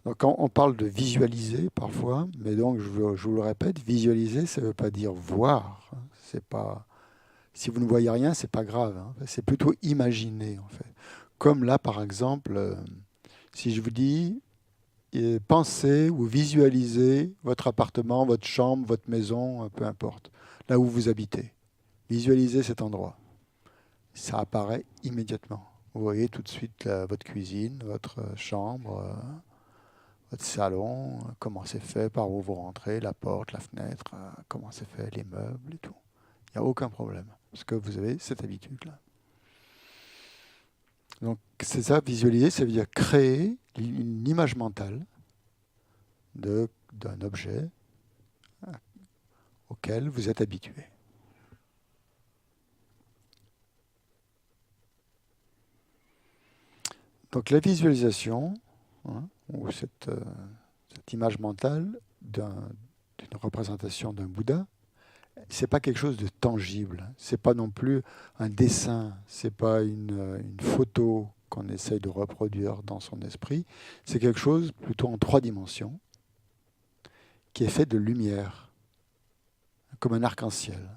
Donc, quand on parle de visualiser parfois, mais donc je vous le répète, visualiser, ça ne veut pas dire voir. C'est pas, si vous ne voyez rien, c'est pas grave. Hein. C'est plutôt imaginer en fait. Comme là, par exemple, si je vous dis pensez ou visualisez votre appartement, votre chambre, votre maison, peu importe, là où vous habitez. Visualisez cet endroit. Ça apparaît immédiatement. Vous voyez tout de suite votre cuisine, votre chambre, votre salon, comment c'est fait, par où vous rentrez, la porte, la fenêtre, comment c'est fait, les meubles et tout. Il n'y a aucun problème, parce que vous avez cette habitude-là. Donc c'est ça, visualiser, ça veut dire créer une image mentale d'un objet auquel vous êtes habitué. Donc la visualisation, ou cette image mentale d'une représentation d'un Bouddha, c'est pas quelque chose de tangible. C'est pas non plus un dessin. C'est pas une photo qu'on essaye de reproduire dans son esprit. C'est quelque chose plutôt en 3 dimensions qui est fait de lumière, comme un arc-en-ciel.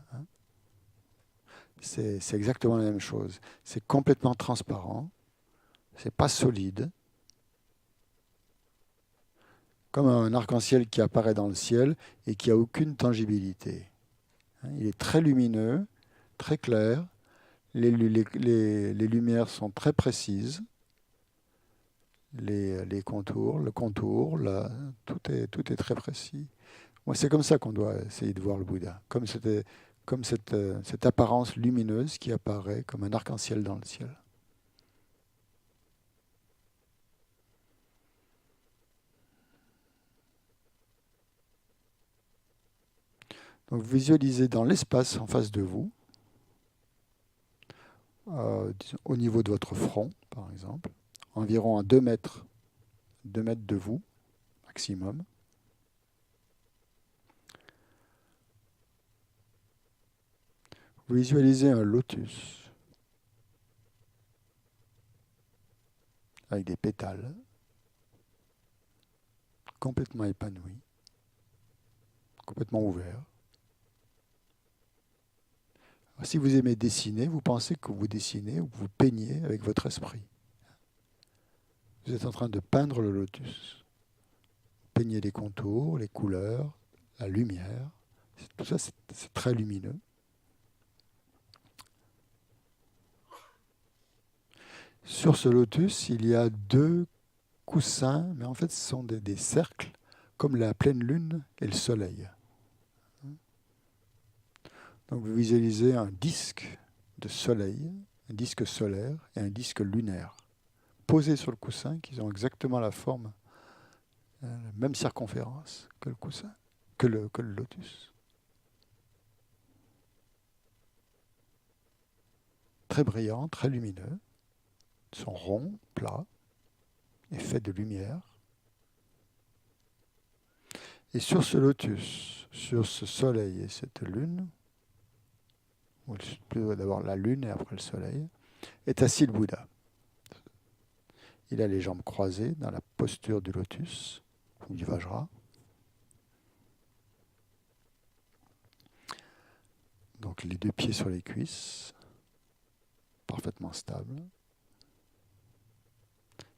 C'est exactement la même chose. C'est complètement transparent. C'est pas solide. Comme un arc-en-ciel qui apparaît dans le ciel et qui a aucune tangibilité. Il est très lumineux, très clair. Les lumières sont très précises. Les contours, le contour, tout est très précis. Moi, c'est comme ça qu'on doit essayer de voir le Bouddha, comme cette apparence lumineuse qui apparaît comme un arc-en-ciel dans le ciel. Donc, vous visualisez dans l'espace en face de vous, au niveau de votre front, par exemple, environ à 2 mètres de vous, maximum. Vous visualisez un lotus avec des pétales complètement épanouis, complètement ouverts. Si vous aimez dessiner, vous pensez que vous dessinez ou que vous peignez avec votre esprit. Vous êtes en train de peindre le lotus. Peignez les contours, les couleurs, la lumière. Tout ça, c'est très lumineux. Sur ce lotus, il y a 2 coussins, mais en fait, ce sont des cercles, comme la pleine lune et le soleil. Donc vous visualisez un disque de soleil, un disque solaire et un disque lunaire, posés sur le coussin, qui ont exactement la forme, la même circonférence que le coussin, que le lotus. Très brillants, très lumineux, ils sont ronds, plats, et faits de lumière. Et sur ce lotus, sur ce soleil et cette lune, ou plutôt d'abord la lune et après le soleil, est assis le Bouddha. Il a les jambes croisées dans la posture du lotus, ou du Vajra. Donc les 2 pieds sur les cuisses, parfaitement stables.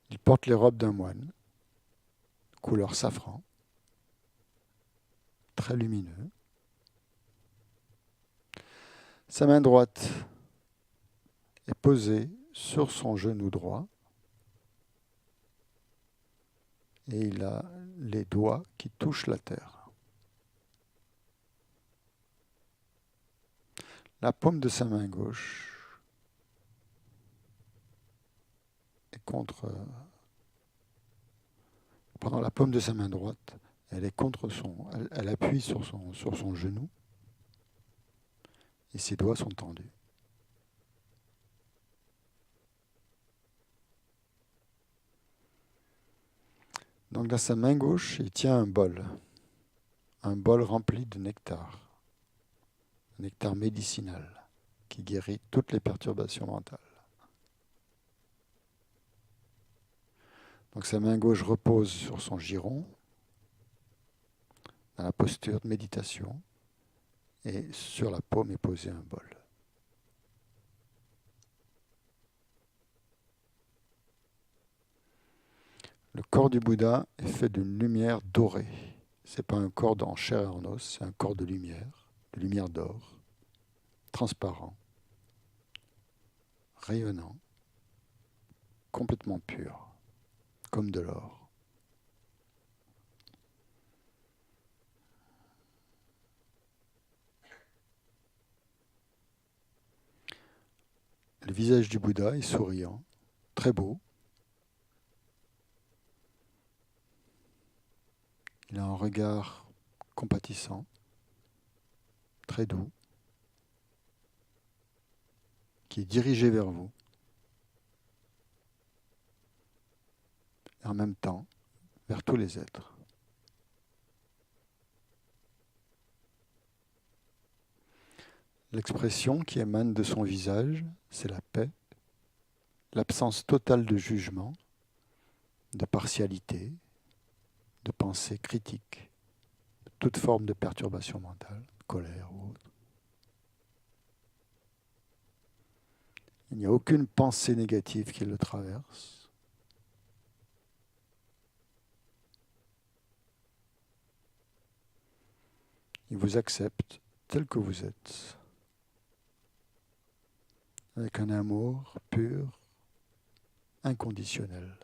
Il porte les robes d'un moine, couleur safran, très lumineux. Sa main droite est posée sur son genou droit et il a les doigts qui touchent la terre. La paume de sa main gauche est pendant la paume de sa main droite, elle est contre elle appuie sur son genou et ses doigts sont tendus. Donc dans sa main gauche, il tient un bol rempli de nectar, un nectar médicinal qui guérit toutes les perturbations mentales. Donc sa main gauche repose sur son giron, dans la posture de méditation, et sur la paume est posé un bol. Le corps du Bouddha est fait d'une lumière dorée. Ce n'est pas un corps en chair et en os, c'est un corps de lumière d'or, transparent, rayonnant, complètement pur, comme de l'or. Le visage du Bouddha est souriant, très beau. Il a un regard compatissant. très doux, qui est dirigé vers vous, et en même temps vers tous les êtres. L'expression qui émane de son visage, c'est la paix, l'absence totale de jugement, de partialité, de pensée critique, de toute forme de perturbation mentale, colère ou autre. Il n'y a aucune pensée négative qui le traverse. Il vous accepte tel que vous êtes, avec un amour pur, inconditionnel.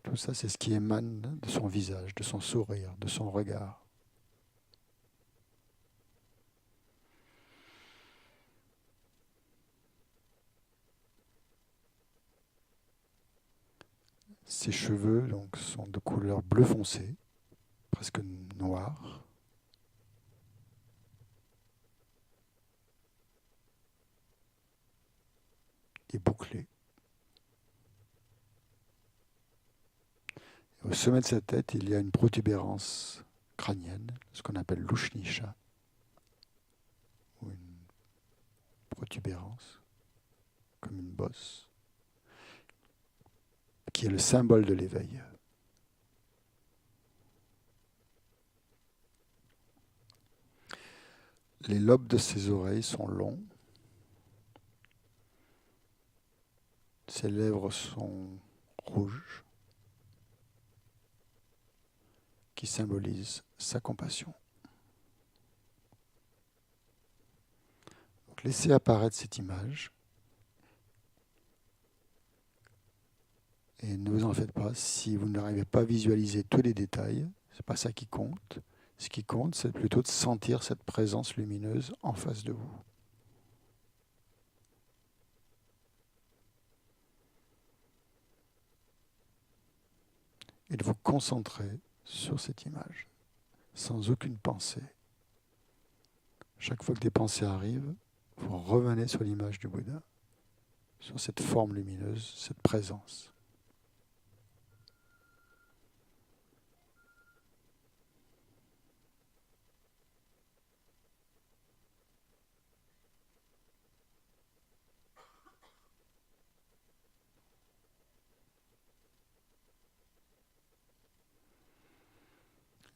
Tout ça, c'est ce qui émane de son visage, de son sourire, de son regard. Ses cheveux donc, sont de couleur bleu foncé, presque noir. Et bouclés. Et au sommet de sa tête, il y a une protubérance crânienne, ce qu'on appelle l'ushnisha, ou une protubérance, comme une bosse, qui est le symbole de l'éveil. Les lobes de ses oreilles sont longs. Ses lèvres sont rouges, qui symbolisent sa compassion. Donc, laissez apparaître cette image. Et ne vous en faites pas, si vous n'arrivez pas à visualiser tous les détails, ce n'est pas ça qui compte. Ce qui compte, c'est plutôt de sentir cette présence lumineuse en face de vous. Et de vous concentrer sur cette image, sans aucune pensée. Chaque fois que des pensées arrivent, vous revenez sur l'image du Bouddha, sur cette forme lumineuse, cette présence.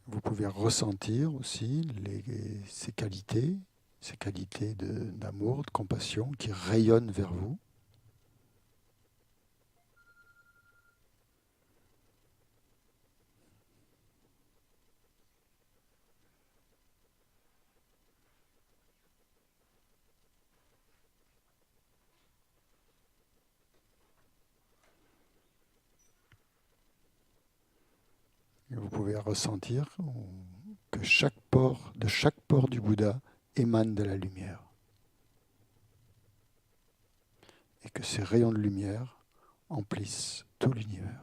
Vous pouvez ressentir aussi ces qualités d'amour, de compassion qui rayonnent vers vous. Et vous pouvez ressentir que de chaque pore du Bouddha émane de la lumière. Et que ces rayons de lumière emplissent tout l'univers.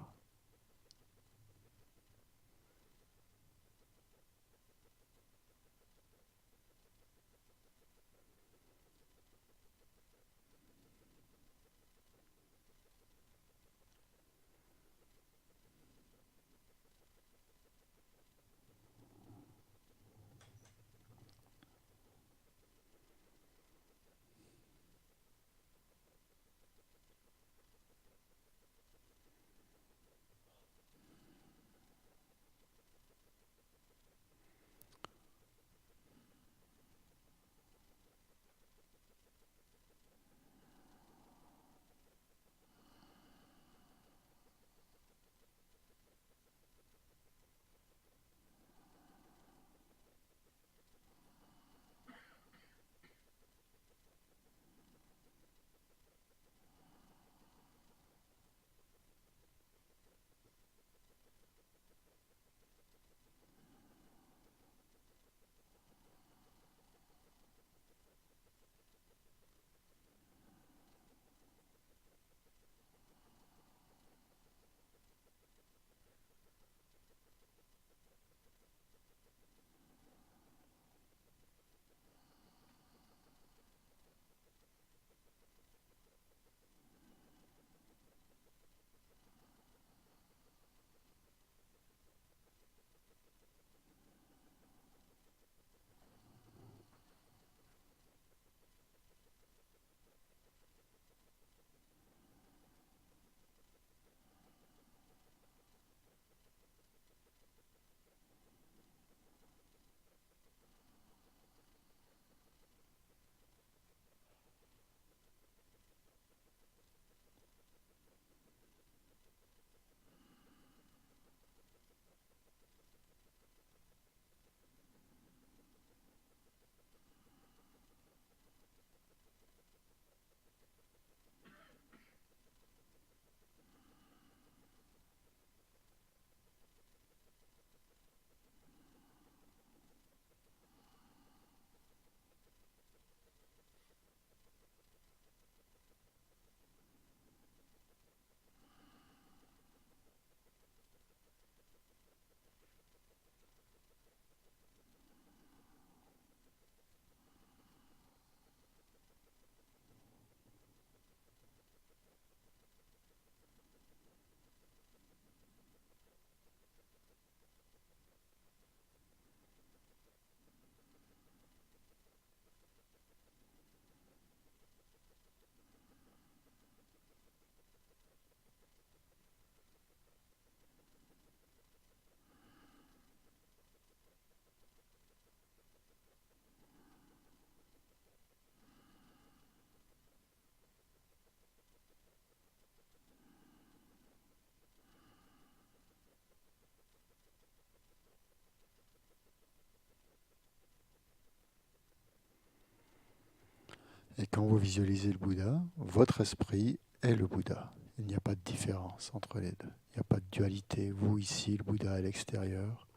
Et quand vous visualisez le Bouddha, votre esprit est le Bouddha. Il n'y a pas de différence entre les deux. Il n'y a pas de dualité. Vous ici, le Bouddha à l'extérieur.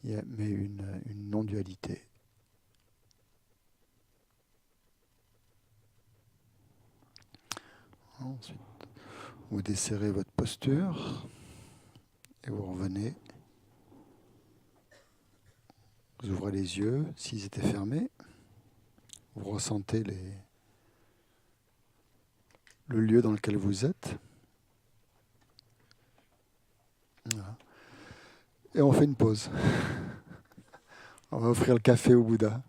Mais une non-dualité. Ensuite, vous desserrez votre posture et vous revenez. Vous ouvrez les yeux, s'ils étaient fermés. Vous ressentez le lieu dans lequel vous êtes. Voilà. Et on fait une pause. On va offrir le café au Bouddha.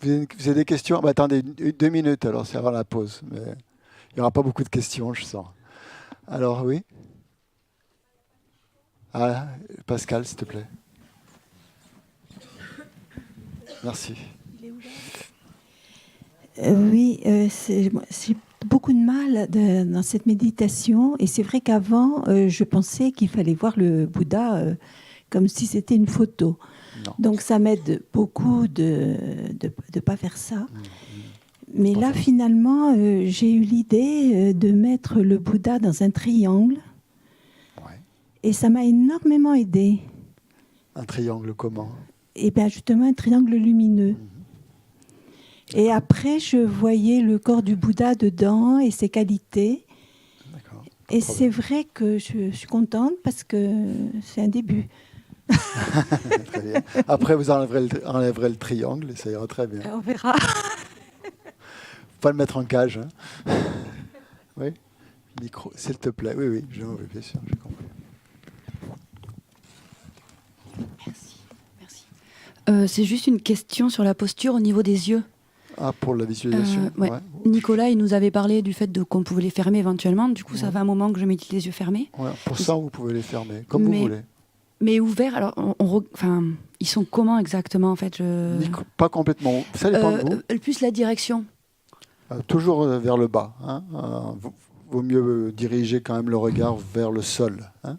Vous avez des questions? Attendez, 2 minutes, alors c'est avant la pause. Mais il n'y aura pas beaucoup de questions, je sens. Alors, oui? Ah, Pascal, s'il te plaît. Merci. Oui, j'ai beaucoup de mal dans cette méditation. Et c'est vrai qu'avant, je pensais qu'il fallait voir le Bouddha comme si c'était une photo. Non. Donc ça m'aide beaucoup de ne pas faire ça. Mais là, finalement, j'ai eu l'idée de mettre le Bouddha dans un triangle. Ouais. Et ça m'a énormément aidé. Un triangle comment? Et bien justement, un triangle lumineux. Et après, je voyais le corps du Bouddha dedans et ses qualités. D'accord. Et c'est vrai que je suis contente parce que c'est un début. Très bien. Après, vous enlèverez le triangle et ça ira très bien. On verra. Pas le mettre en cage. Hein. Oui. Micro, s'il te plaît. Oui, oui, bien sûr, j'ai compris. Merci. C'est juste une question sur la posture au niveau des yeux. Ah, pour la visualisation ouais. Nicolas, il nous avait parlé du fait qu'on pouvait les fermer éventuellement. Du coup, ça fait un moment que je médite les yeux fermés. Ouais, pour ça, vous pouvez les fermer, comme vous voulez. Mais ouverts, alors, ils sont comment exactement, en fait Pas complètement. Ça dépend de vous. Plus la direction. Toujours vers le bas. Hein. Vaut mieux diriger quand même le regard vers le sol. Hein.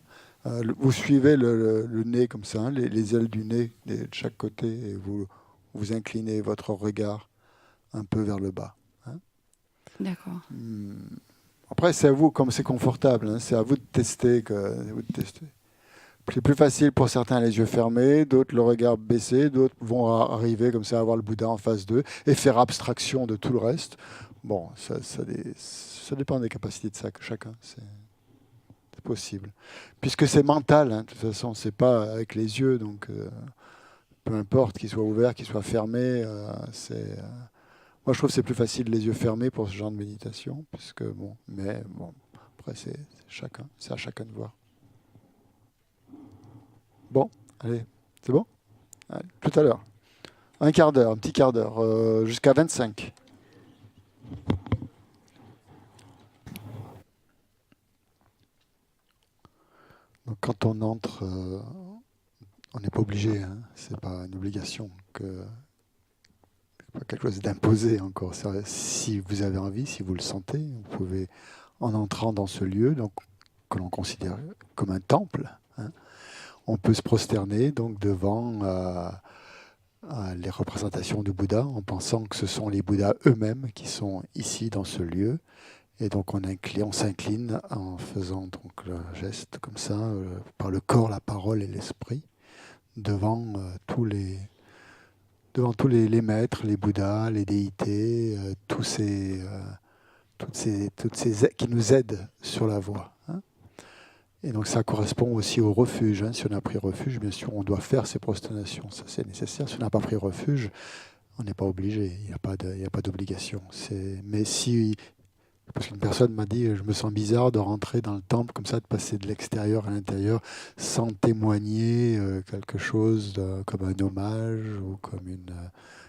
Vous suivez le nez comme ça, hein, les ailes du nez de chaque côté, et vous inclinez votre regard un peu vers le bas. Hein. D'accord. Après, c'est à vous, comme c'est confortable, hein, c'est à vous de tester. C'est plus facile pour certains les yeux fermés, d'autres le regard baissé, d'autres vont arriver comme ça à avoir le Bouddha en face d'eux et faire abstraction de tout le reste. Bon, ça dépend des capacités de chacun. C'est possible. Puisque c'est mental, hein, de toute façon, c'est pas avec les yeux, donc peu importe qu'ils soient ouverts, qu'ils soient fermés, moi je trouve que c'est plus facile les yeux fermés pour ce genre de méditation, puisque mais après c'est à chacun de voir. Bon, allez, c'est bon? Allez, tout à l'heure. Un petit quart d'heure, jusqu'à 25. Donc quand on entre, on n'est pas obligé, hein, c'est pas une obligation, pas quelque chose d'imposé encore. Si vous avez envie, si vous le sentez, vous pouvez, en entrant dans ce lieu, donc, que l'on considère comme un temple, hein, on peut se prosterner donc devant les représentations du Bouddha en pensant que ce sont les Bouddhas eux-mêmes qui sont ici dans ce lieu. Et donc on s'incline en faisant donc le geste comme ça, par le corps, la parole et l'esprit, devant tous les maîtres, les Bouddhas, les déités, toutes ces qui nous aident sur la voie. Hein. Et donc ça correspond aussi au refuge. Hein. Si on a pris refuge, bien sûr, on doit faire ces prosternations. Ça, c'est nécessaire. Si on n'a pas pris refuge, on n'est pas obligé. Il n'y a pas d'obligation. Mais si... Parce qu'une personne m'a dit, je me sens bizarre de rentrer dans le temple comme ça, de passer de l'extérieur à l'intérieur sans témoigner quelque chose comme un hommage ou comme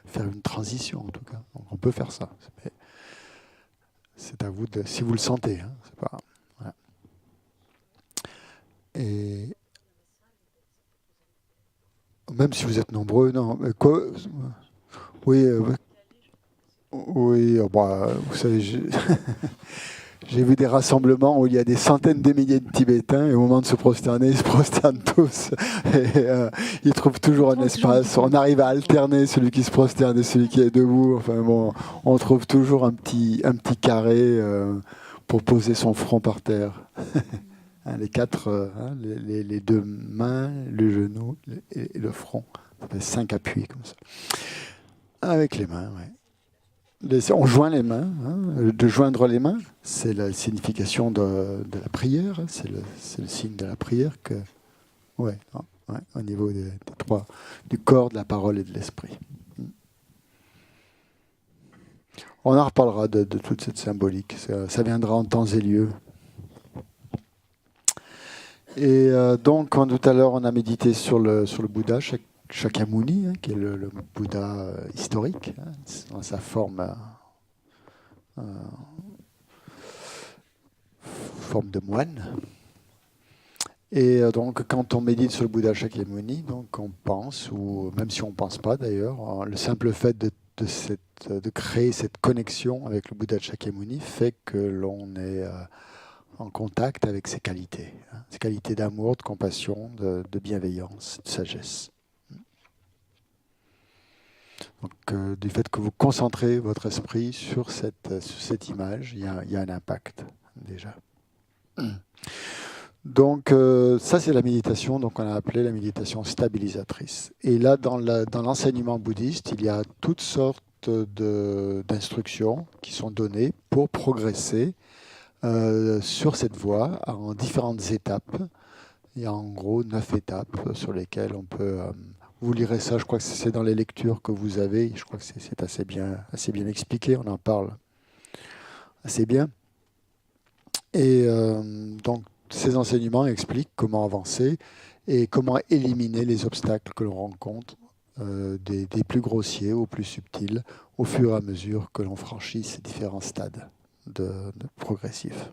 faire une transition en tout cas. Donc on peut faire ça. Mais c'est à vous si vous le sentez. Hein, c'est pas, voilà. Et même si vous êtes nombreux, non. Oui. Oui, vous savez, J'ai vu des rassemblements où il y a des centaines de milliers de Tibétains et au moment de se prosterner, ils se prosternent tous. Et, ils trouvent toujours un espace. On arrive à alterner celui qui se prosterne et celui qui est debout. Enfin bon, on trouve toujours un petit carré pour poser son front par terre. Les quatre, les deux mains, le genou et le front. Ça fait 5 appuis comme ça. Avec les mains, oui. On joint les mains. De joindre les mains, c'est la signification de la prière. C'est le signe de la prière que, au niveau des trois, du corps, de la parole et de l'esprit. On en reparlera de toute cette symbolique. Ça viendra en temps et lieu. Et donc, quand tout à l'heure, on a médité sur le Bouddha, Shakyamuni, qui est le Bouddha historique, dans sa forme de moine. Et donc, quand on médite sur le Bouddha Shakyamuni, donc on pense, ou même si on ne pense pas d'ailleurs, le simple fait de créer cette connexion avec le Bouddha Shakyamuni fait que l'on est en contact avec ses qualités d'amour, de compassion, de bienveillance, de sagesse. Donc, du fait que vous concentrez votre esprit sur cette image, il y a un impact déjà. Donc, ça c'est la méditation, donc on a appelé la méditation stabilisatrice. Et là, dans l'enseignement bouddhiste, il y a toutes sortes d'instructions qui sont données pour progresser sur cette voie en différentes étapes. Il y a en gros 9 étapes sur lesquelles on peut... vous lirez ça, je crois que c'est dans les lectures que vous avez. Je crois que c'est assez bien expliqué, on en parle assez bien. Et donc, ces enseignements expliquent comment avancer et comment éliminer les obstacles que l'on rencontre, des plus grossiers aux plus subtils, au fur et à mesure que l'on franchit ces différents stades de progressifs.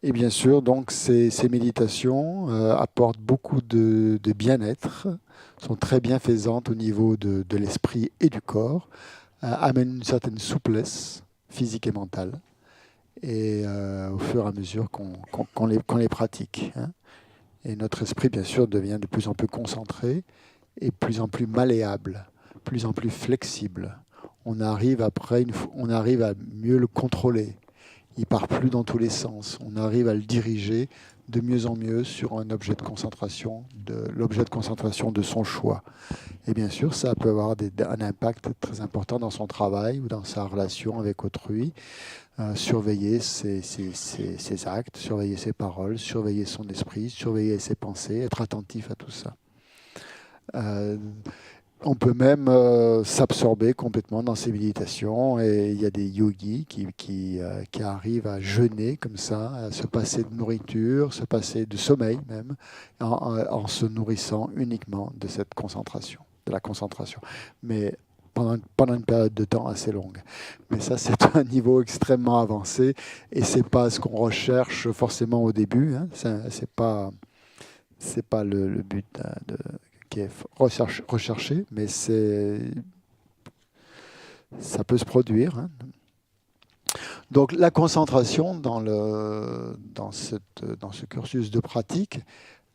Et bien sûr, donc, ces méditations apportent beaucoup de bien-être, sont très bienfaisantes au niveau de l'esprit et du corps, amènent une certaine souplesse physique et mentale, et au fur et à mesure qu'on les pratique. Et notre esprit, bien sûr, devient de plus en plus concentré et de plus en plus malléable, de plus en plus flexible. On arrive à mieux le contrôler. Il ne part plus dans tous les sens. On arrive à le diriger de mieux en mieux sur un objet de concentration, l'objet de concentration de son choix. Et bien sûr, ça peut avoir un impact très important dans son travail ou dans sa relation avec autrui. Surveiller ses actes, surveiller ses paroles, surveiller son esprit, surveiller ses pensées, être attentif à tout ça. On peut même s'absorber complètement dans ces méditations, et il y a des yogis qui arrivent à jeûner comme ça, à se passer de nourriture, se passer de sommeil même, en se nourrissant uniquement de cette concentration, de la concentration. Mais pendant une période de temps assez longue. Mais ça, c'est un niveau extrêmement avancé, et c'est pas ce qu'on recherche forcément au début. C'est pas le but qui est recherché, mais ça peut se produire. Donc la concentration dans ce cursus de pratique,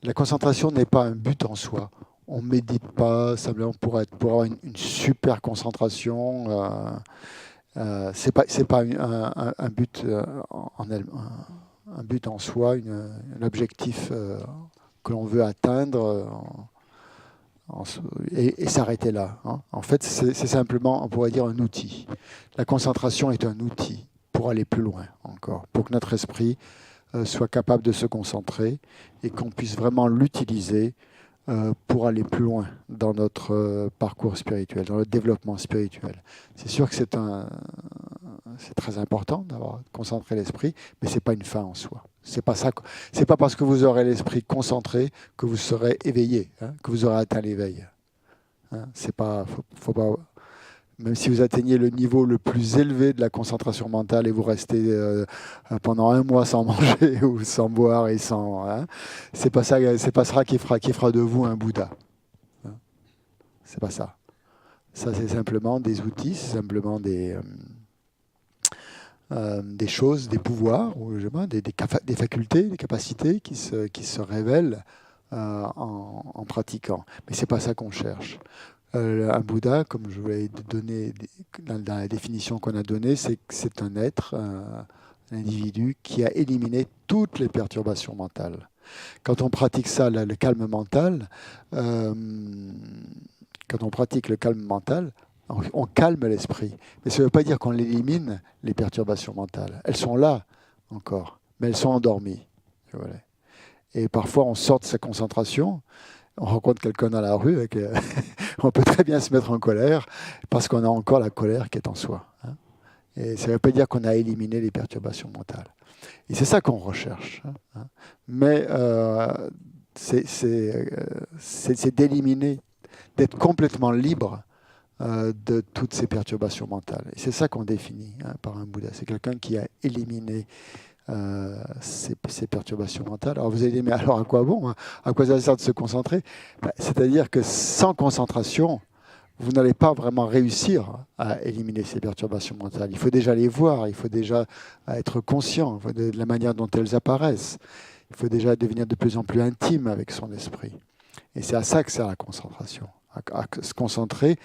la concentration n'est pas un but en soi. On ne médite pas simplement pour avoir une super concentration. C'est pas un but un but en soi, un objectif que l'on veut atteindre et s'arrêter là. En fait, c'est simplement, on pourrait dire, un outil. La concentration est un outil pour aller plus loin encore, pour que notre esprit soit capable de se concentrer et qu'on puisse vraiment l'utiliser pour aller plus loin dans notre parcours spirituel, dans le développement spirituel. C'est sûr que c'est très important d'avoir concentré l'esprit, mais c'est pas une fin en soi. C'est pas parce que vous aurez l'esprit concentré que vous serez éveillé, que vous aurez atteint l'éveil. C'est pas, faut pas. Même si vous atteignez le niveau le plus élevé de la concentration mentale et vous restez pendant 1 mois sans manger ou sans boire et sans, c'est pas ça qui fera de vous un Bouddha. C'est pas ça. Ça, c'est simplement des outils, c'est simplement des choses, des pouvoirs, ou des facultés, des capacités qui se révèlent en pratiquant. Mais ce n'est pas ça qu'on cherche. Un Bouddha, comme je vous l'ai donné dans la définition qu'on a donnée, c'est un être, un individu qui a éliminé toutes les perturbations mentales. Quand on pratique ça, le calme mental, quand on pratique le calme mental, on calme l'esprit. Mais ça ne veut pas dire qu'on élimine les perturbations mentales. Elles sont là encore, mais elles sont endormies. Voilà. Et parfois, on sort de sa concentration, on rencontre quelqu'un dans la rue, on peut très bien se mettre en colère parce qu'on a encore la colère qui est en soi. Hein. Et ça ne veut pas dire qu'on a éliminé les perturbations mentales. Et c'est ça qu'on recherche. Hein. Mais c'est d'éliminer, d'être complètement libre de toutes ces perturbations mentales. Et c'est ça qu'on définit par un Bouddha. C'est quelqu'un qui a éliminé ces perturbations mentales. Alors vous allez dire, mais alors à quoi bon, hein? À quoi ça sert de se concentrer? C'est-à-dire que sans concentration, vous n'allez pas vraiment réussir à éliminer ces perturbations mentales. Il faut déjà les voir, il faut déjà être conscient de la manière dont elles apparaissent. Il faut déjà devenir de plus en plus intime avec son esprit. Et c'est à ça que sert la concentration, à se concentrer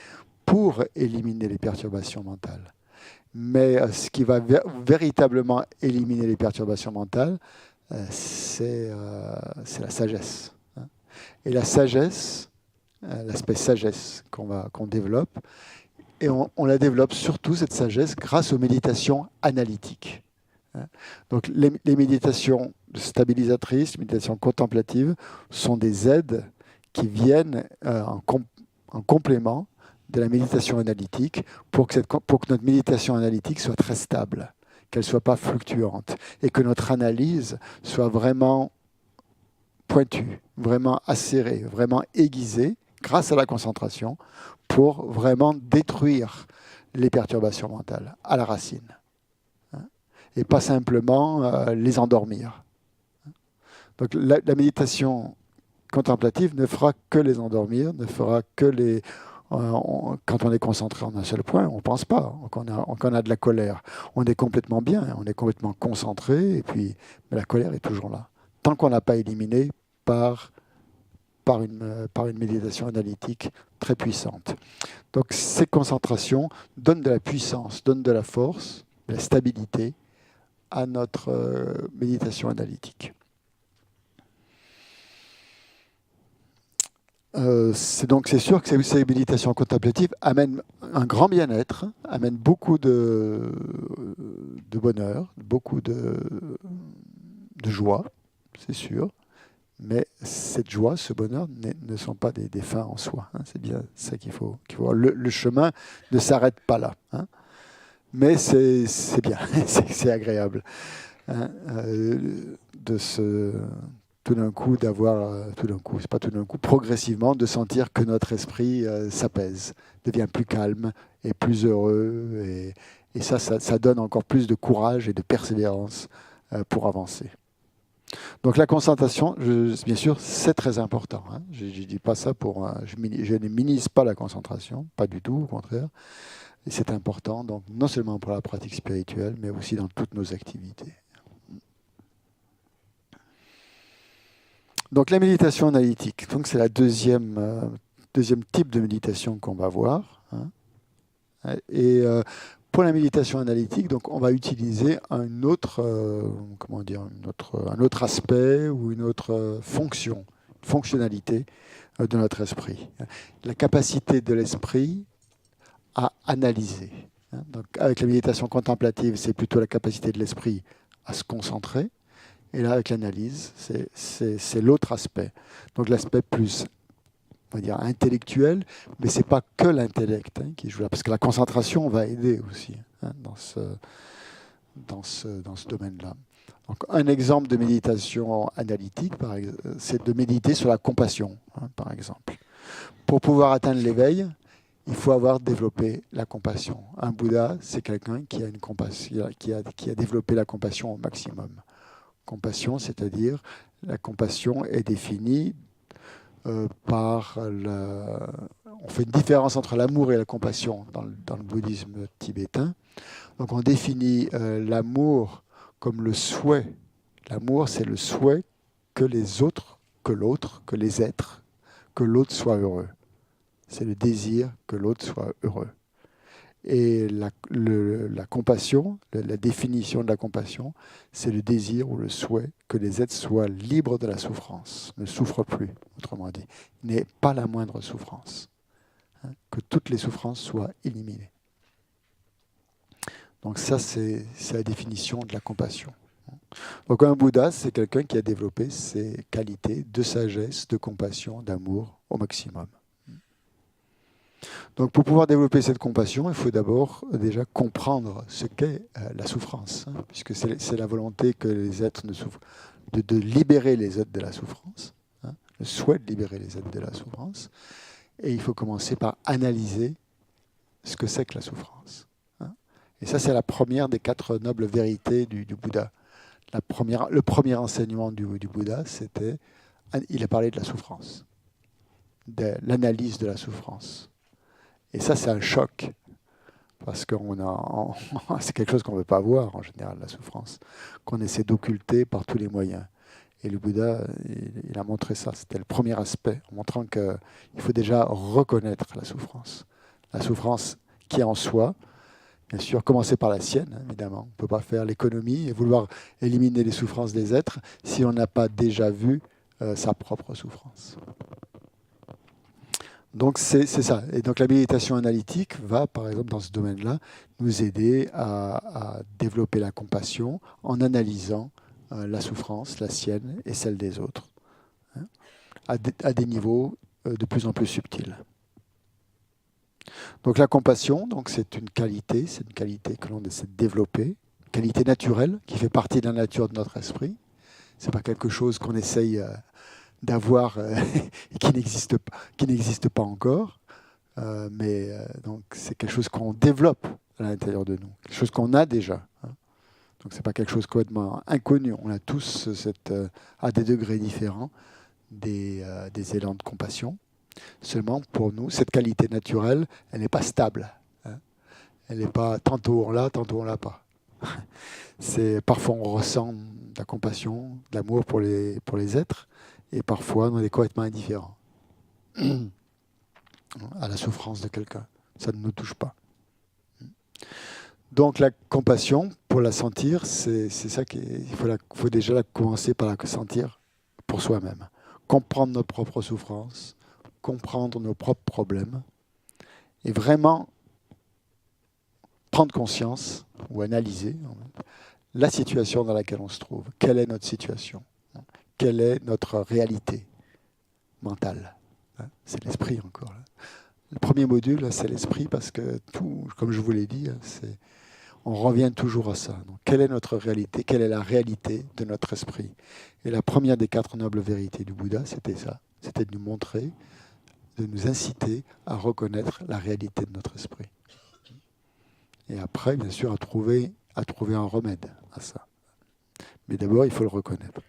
pour éliminer les perturbations mentales. Mais ce qui va véritablement éliminer les perturbations mentales, c'est la sagesse. Hein. Et la sagesse, l'aspect sagesse qu'on développe, et on la développe surtout, cette sagesse, grâce aux méditations analytiques. Hein. Donc les méditations stabilisatrices, les méditations contemplatives, sont des aides qui viennent en complément de la méditation analytique pour que notre méditation analytique soit très stable, qu'elle ne soit pas fluctuante et que notre analyse soit vraiment pointue, vraiment acérée, vraiment aiguisée grâce à la concentration pour vraiment détruire les perturbations mentales à la racine. Hein, et pas simplement les endormir. Donc la méditation contemplative ne fera que les endormir, ne fera que les... Quand on est concentré en un seul point, on ne pense pas qu'on a de la colère. On est complètement bien, on est complètement concentré, et puis, mais la colère est toujours là. Tant qu'on n'a pas éliminé par une méditation analytique très puissante. Donc ces concentrations donnent de la puissance, donnent de la force, de la stabilité à notre méditation analytique. C'est sûr que ces méditations contemplatives amènent un grand bien-être, amènent beaucoup de bonheur, beaucoup de joie, c'est sûr. Mais cette joie, ce bonheur ne sont pas des fins en soi. Hein. C'est bien ça qu'il faut voir. Le chemin ne s'arrête pas là. Hein. Mais c'est bien, c'est agréable hein, tout d'un coup, progressivement, de sentir que notre esprit s'apaise, devient plus calme et plus heureux. Et ça donne encore plus de courage et de persévérance pour avancer. Donc la concentration, bien sûr, c'est très important. Hein. Je ne dis pas ça je ne minimise pas la concentration, pas du tout, au contraire. Et c'est important, donc, non seulement pour la pratique spirituelle, mais aussi dans toutes nos activités. Donc la méditation analytique, donc c'est la deuxième type de méditation qu'on va voir. Hein. Et pour la méditation analytique, donc on va utiliser un autre aspect ou une autre fonctionnalité de notre esprit. La capacité de l'esprit à analyser. Donc avec la méditation contemplative, c'est plutôt la capacité de l'esprit à se concentrer. Et là, avec l'analyse, c'est l'autre aspect. Donc l'aspect plus, on va dire, intellectuel, mais ce n'est pas que l'intellect qui joue là, parce que la concentration va aider aussi dans ce domaine-là. Donc, un exemple de méditation analytique, c'est de méditer sur la compassion, par exemple. Pour pouvoir atteindre l'éveil, il faut avoir développé la compassion. Un Bouddha, c'est quelqu'un qui a développé la compassion au maximum. Compassion, c'est-à-dire la compassion est définie par on fait une différence entre l'amour et la compassion dans le bouddhisme tibétain. Donc on définit l'amour comme le souhait. L'amour, c'est le souhait que les autres, que l'autre, que les êtres, que l'autre soit heureux. C'est le désir que l'autre soit heureux. Et la compassion, la définition de la compassion, c'est le désir ou le souhait que les êtres soient libres de la souffrance, ne souffrent plus, autrement dit, n'aient pas la moindre souffrance, hein, que toutes les souffrances soient éliminées. Donc ça, c'est la définition de la compassion. Donc un Bouddha, c'est quelqu'un qui a développé ces qualités de sagesse, de compassion, d'amour au maximum. Donc pour pouvoir développer cette compassion, il faut d'abord déjà comprendre ce qu'est la souffrance, hein, puisque c'est la volonté que les êtres ne souffrent, de libérer les êtres de la souffrance, hein, le souhait de libérer les êtres de la souffrance. Et il faut commencer par analyser ce que c'est que la souffrance. Hein. Et ça, c'est la première des 4 nobles vérités du Bouddha. Le premier enseignement du Bouddha, il a parlé de la souffrance, de l'analyse de la souffrance. Et ça, c'est un choc, parce que c'est quelque chose qu'on ne veut pas voir, en général, la souffrance, qu'on essaie d'occulter par tous les moyens. Et le Bouddha, il a montré ça. C'était le premier aspect, en montrant qu'il faut déjà reconnaître la souffrance qui est en soi. Bien sûr, commencer par la sienne, évidemment. On ne peut pas faire l'économie et vouloir éliminer les souffrances des êtres si on n'a pas déjà vu sa propre souffrance. Donc c'est ça. Et donc la méditation analytique va, par exemple, dans ce domaine-là, nous aider à développer la compassion en analysant la souffrance, la sienne et celle des autres, hein, à des niveaux de plus en plus subtils. Donc la compassion, donc c'est une qualité que l'on essaie de développer, une qualité naturelle qui fait partie de la nature de notre esprit. C'est pas quelque chose qu'on essaye d'avoir et qui n'existe pas encore, mais donc c'est quelque chose qu'on développe à l'intérieur de nous, quelque chose qu'on a déjà. Hein. Donc c'est pas quelque chose complètement inconnu. On a tous à des degrés différents des élans de compassion. Seulement pour nous, cette qualité naturelle, elle n'est pas stable. Hein. Elle n'est pas tantôt on l'a, tantôt on l'a pas. Parfois on ressent de la compassion, de l'amour pour les êtres. Et parfois, on est complètement indifférent à la souffrance de quelqu'un. Ça ne nous touche pas. Donc la compassion, pour la sentir, c'est ça qu'il faut déjà commencer par la sentir pour soi-même. Comprendre nos propres souffrances, comprendre nos propres problèmes, et vraiment prendre conscience ou analyser la situation dans laquelle on se trouve. Quelle est notre situation ? Quelle est notre réalité mentale? C'est l'esprit encore. Là. Le premier module, c'est l'esprit, parce que tout, comme je vous l'ai dit, on revient toujours à ça. Donc, quelle est notre réalité? Quelle est la réalité de notre esprit? Et la première des 4 nobles vérités du Bouddha, c'était ça. C'était de nous montrer, de nous inciter à reconnaître la réalité de notre esprit. Et après, bien sûr, à trouver un remède à ça. Mais d'abord, il faut le reconnaître.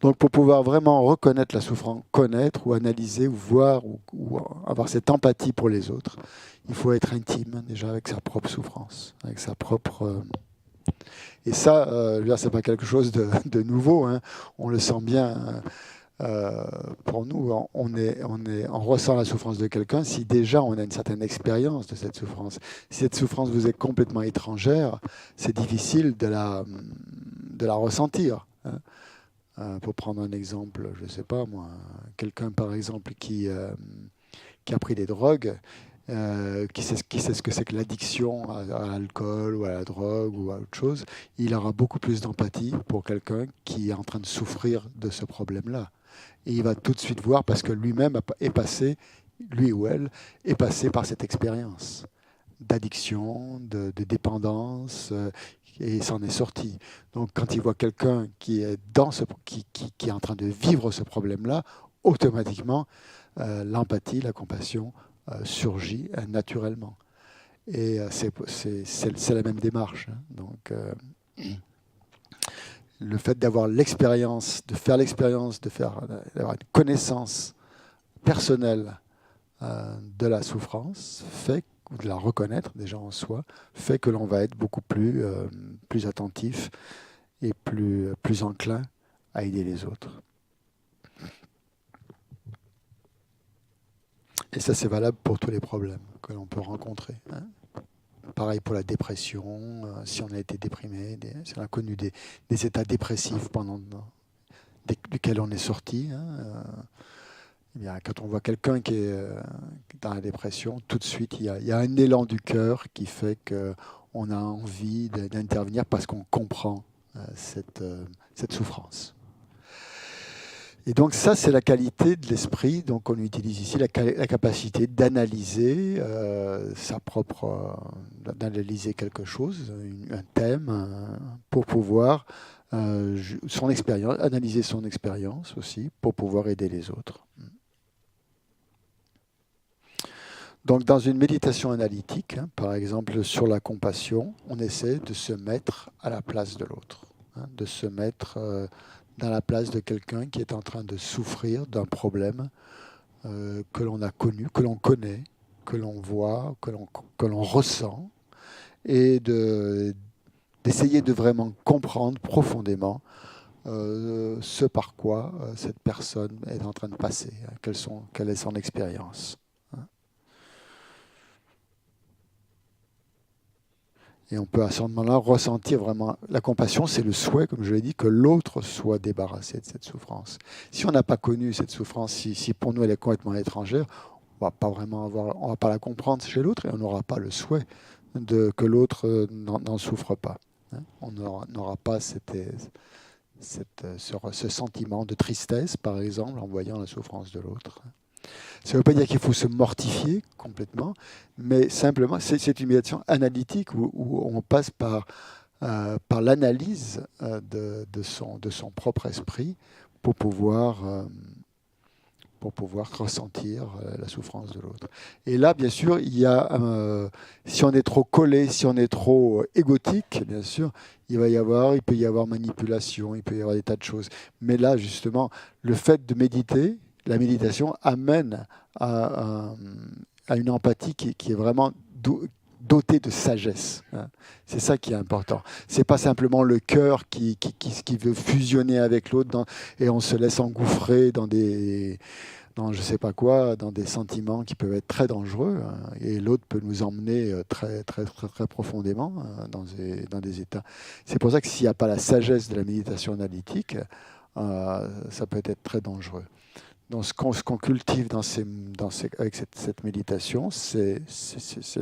Donc pour pouvoir vraiment reconnaître la souffrance, connaître ou analyser ou voir ou avoir cette empathie pour les autres, il faut être intime déjà avec sa propre souffrance, avec sa propre... Et ça, c'est pas quelque chose de nouveau, hein. On le sent bien. Pour nous, on ressent la souffrance de quelqu'un si déjà on a une certaine expérience de cette souffrance. Si cette souffrance vous est complètement étrangère, c'est difficile de la ressentir. Hein. Pour prendre un exemple, je ne sais pas moi, quelqu'un par exemple qui a pris des drogues, qui sait ce que c'est que l'addiction à l'alcool ou à la drogue ou à autre chose, il aura beaucoup plus d'empathie pour quelqu'un qui est en train de souffrir de ce problème-là. Et il va tout de suite voir, parce que lui-même est passé, lui ou elle, est passé par cette expérience d'addiction, de dépendance, et s'en est sorti. Donc quand il voit quelqu'un qui est qui est en train de vivre ce problème-là, automatiquement, l'empathie, la compassion surgit naturellement. Et c'est la même démarche. Hein. Donc le fait d'avoir l'expérience, d'avoir une connaissance personnelle de la souffrance, fait ou de la reconnaître déjà en soi, fait que l'on va être beaucoup plus attentif et plus enclin à aider les autres. Et ça, c'est valable pour tous les problèmes que l'on peut rencontrer. Hein. Pareil pour la dépression, si on a été déprimé, si on a connu des états dépressifs duquel on est sorti. Hein, eh bien, quand on voit quelqu'un qui est dans la dépression, tout de suite, il y a un élan du cœur qui fait qu'on a envie d'intervenir parce qu'on comprend cette souffrance. Et donc ça, c'est la qualité de l'esprit. Donc on utilise ici la capacité d'analyser d'analyser quelque chose, un thème, pour pouvoir analyser son expérience aussi, pour pouvoir aider les autres. Donc dans une méditation analytique, hein, par exemple sur la compassion, on essaie de se mettre à la place de l'autre, hein, de se mettre dans la place de quelqu'un qui est en train de souffrir d'un problème que l'on a connu, que l'on connaît, que l'on voit, que l'on ressent, et d'essayer de vraiment comprendre profondément ce par quoi cette personne est en train de passer, hein, quelle est son expérience. Et on peut à ce moment-là ressentir vraiment la compassion, c'est le souhait, comme je l'ai dit, que l'autre soit débarrassé de cette souffrance. Si on n'a pas connu cette souffrance, si pour nous elle est complètement étrangère, on va pas la comprendre chez l'autre et on n'aura pas le souhait que l'autre n'en souffre pas. On n'aura pas ce sentiment de tristesse, par exemple, en voyant la souffrance de l'autre. Ça ne veut pas dire qu'il faut se mortifier complètement, mais simplement, c'est une méditation analytique où on passe par l'analyse de son propre esprit pour pouvoir ressentir la souffrance de l'autre. Et là, bien sûr, il y a, si on est trop collé, si on est trop égotique, bien sûr, il peut y avoir manipulation, il peut y avoir des tas de choses. Mais là, justement, le fait de méditer, la méditation amène à une empathie qui est vraiment dotée de sagesse. C'est ça qui est important. C'est pas simplement le cœur qui veut fusionner avec l'autre et on se laisse engouffrer dans je sais pas quoi, dans des sentiments qui peuvent être très dangereux, et l'autre peut nous emmener très, très, très, très profondément dans des états. C'est pour ça que s'il n'y a pas la sagesse de la méditation analytique, ça peut être très dangereux. Donc, ce qu'on cultive avec cette méditation, c'est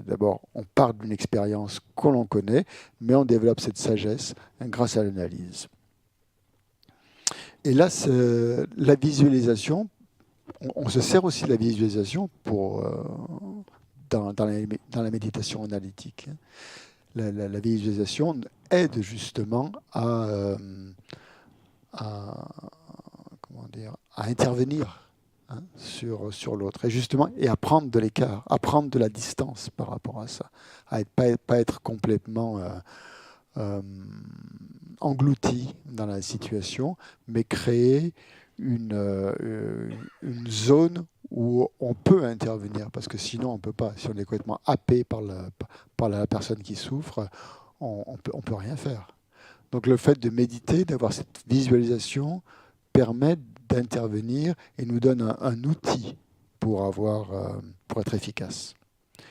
d'abord, on part d'une expérience que l'on connaît, mais on développe cette sagesse grâce à l'analyse. Et là, la visualisation, on se sert aussi de la visualisation dans la méditation analytique. La visualisation aide justement à intervenir sur l'autre et à prendre de l'écart, à prendre de la distance par rapport à ça, à pas être complètement englouti dans la situation, mais créer une zone où on peut intervenir, parce que sinon on ne peut pas. Si on est complètement happé par la personne qui souffre, on peut rien faire. Donc le fait de méditer, d'avoir cette visualisation, permet d'intervenir et nous donne un outil pour être efficace.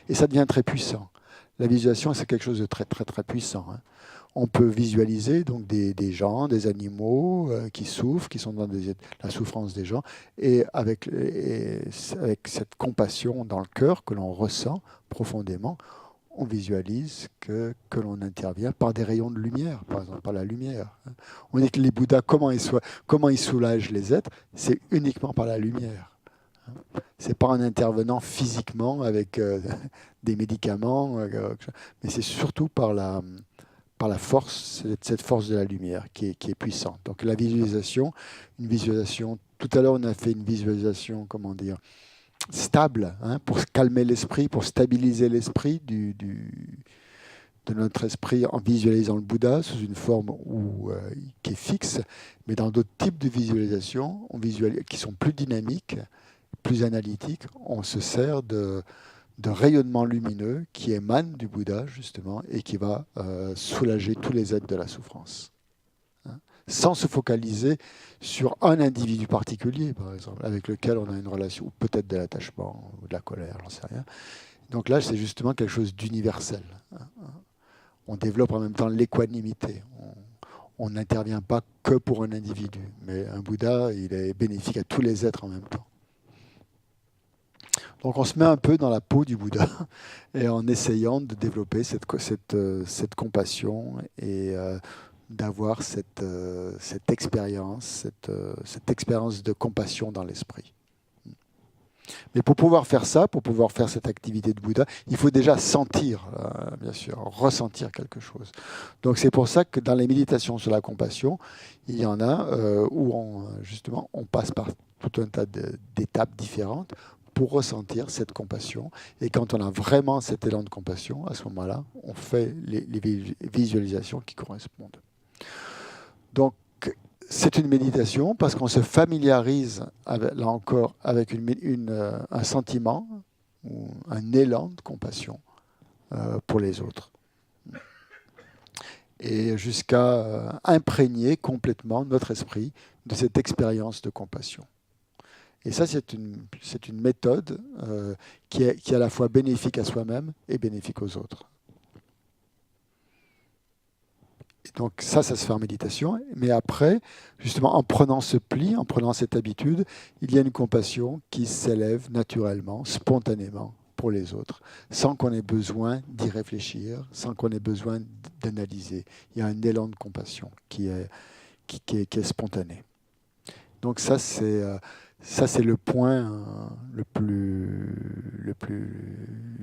Et ça devient très puissant. La visualisation, c'est quelque chose de très, très, très puissant. On peut visualiser donc des gens, des animaux qui souffrent, qui sont dans la souffrance des gens, et avec cette compassion dans le cœur que l'on ressent profondément, on visualise que l'on intervient par des rayons de lumière, par exemple par la lumière. On dit que les Bouddhas, comment ils soulagent les êtres, c'est uniquement par la lumière. C'est pas en intervenant physiquement avec des médicaments, mais c'est surtout par la force, cette force de la lumière qui est puissante. Donc la visualisation, tout à l'heure on a fait une visualisation, stable, pour calmer l'esprit, pour stabiliser l'esprit de notre esprit en visualisant le Bouddha sous une forme qui est fixe, mais dans d'autres types de visualisations qui sont plus dynamiques, plus analytiques, on se sert de de rayonnement lumineux qui émane du Bouddha, justement, et qui va soulager tous les êtres de la souffrance. Hein, sans se focaliser sur un individu particulier, par exemple, avec lequel on a une relation, ou peut-être de l'attachement, ou de la colère, j'en sais rien. Donc là, c'est justement quelque chose d'universel. On développe en même temps l'équanimité. On n'intervient pas que pour un individu, mais un Bouddha, il est bénéfique à tous les êtres en même temps. Donc on se met un peu dans la peau du Bouddha et en essayant de développer cette compassion et d'avoir cette expérience de compassion dans l'esprit. Mais pour pouvoir faire ça, pour pouvoir faire cette activité de Bouddha, il faut déjà sentir, bien sûr, ressentir quelque chose. Donc c'est pour ça que dans les méditations sur la compassion, il y en a où justement on passe par tout un tas d'étapes différentes pour ressentir cette compassion. Et quand on a vraiment cet élan de compassion, à ce moment-là, on fait les visualisations qui correspondent. Donc, c'est une méditation parce qu'on se familiarise, là encore, avec un sentiment ou un élan de compassion pour les autres. Et jusqu'à imprégner complètement notre esprit de cette expérience de compassion. Et ça, c'est une méthode qui est à la fois bénéfique à soi-même et bénéfique aux autres. Et donc ça se fait en méditation. Mais après, justement, en prenant ce pli, en prenant cette habitude, il y a une compassion qui s'élève naturellement, spontanément pour les autres, sans qu'on ait besoin d'y réfléchir, sans qu'on ait besoin d'analyser. Il y a un élan de compassion qui est spontané. Donc ça, c'est le point le plus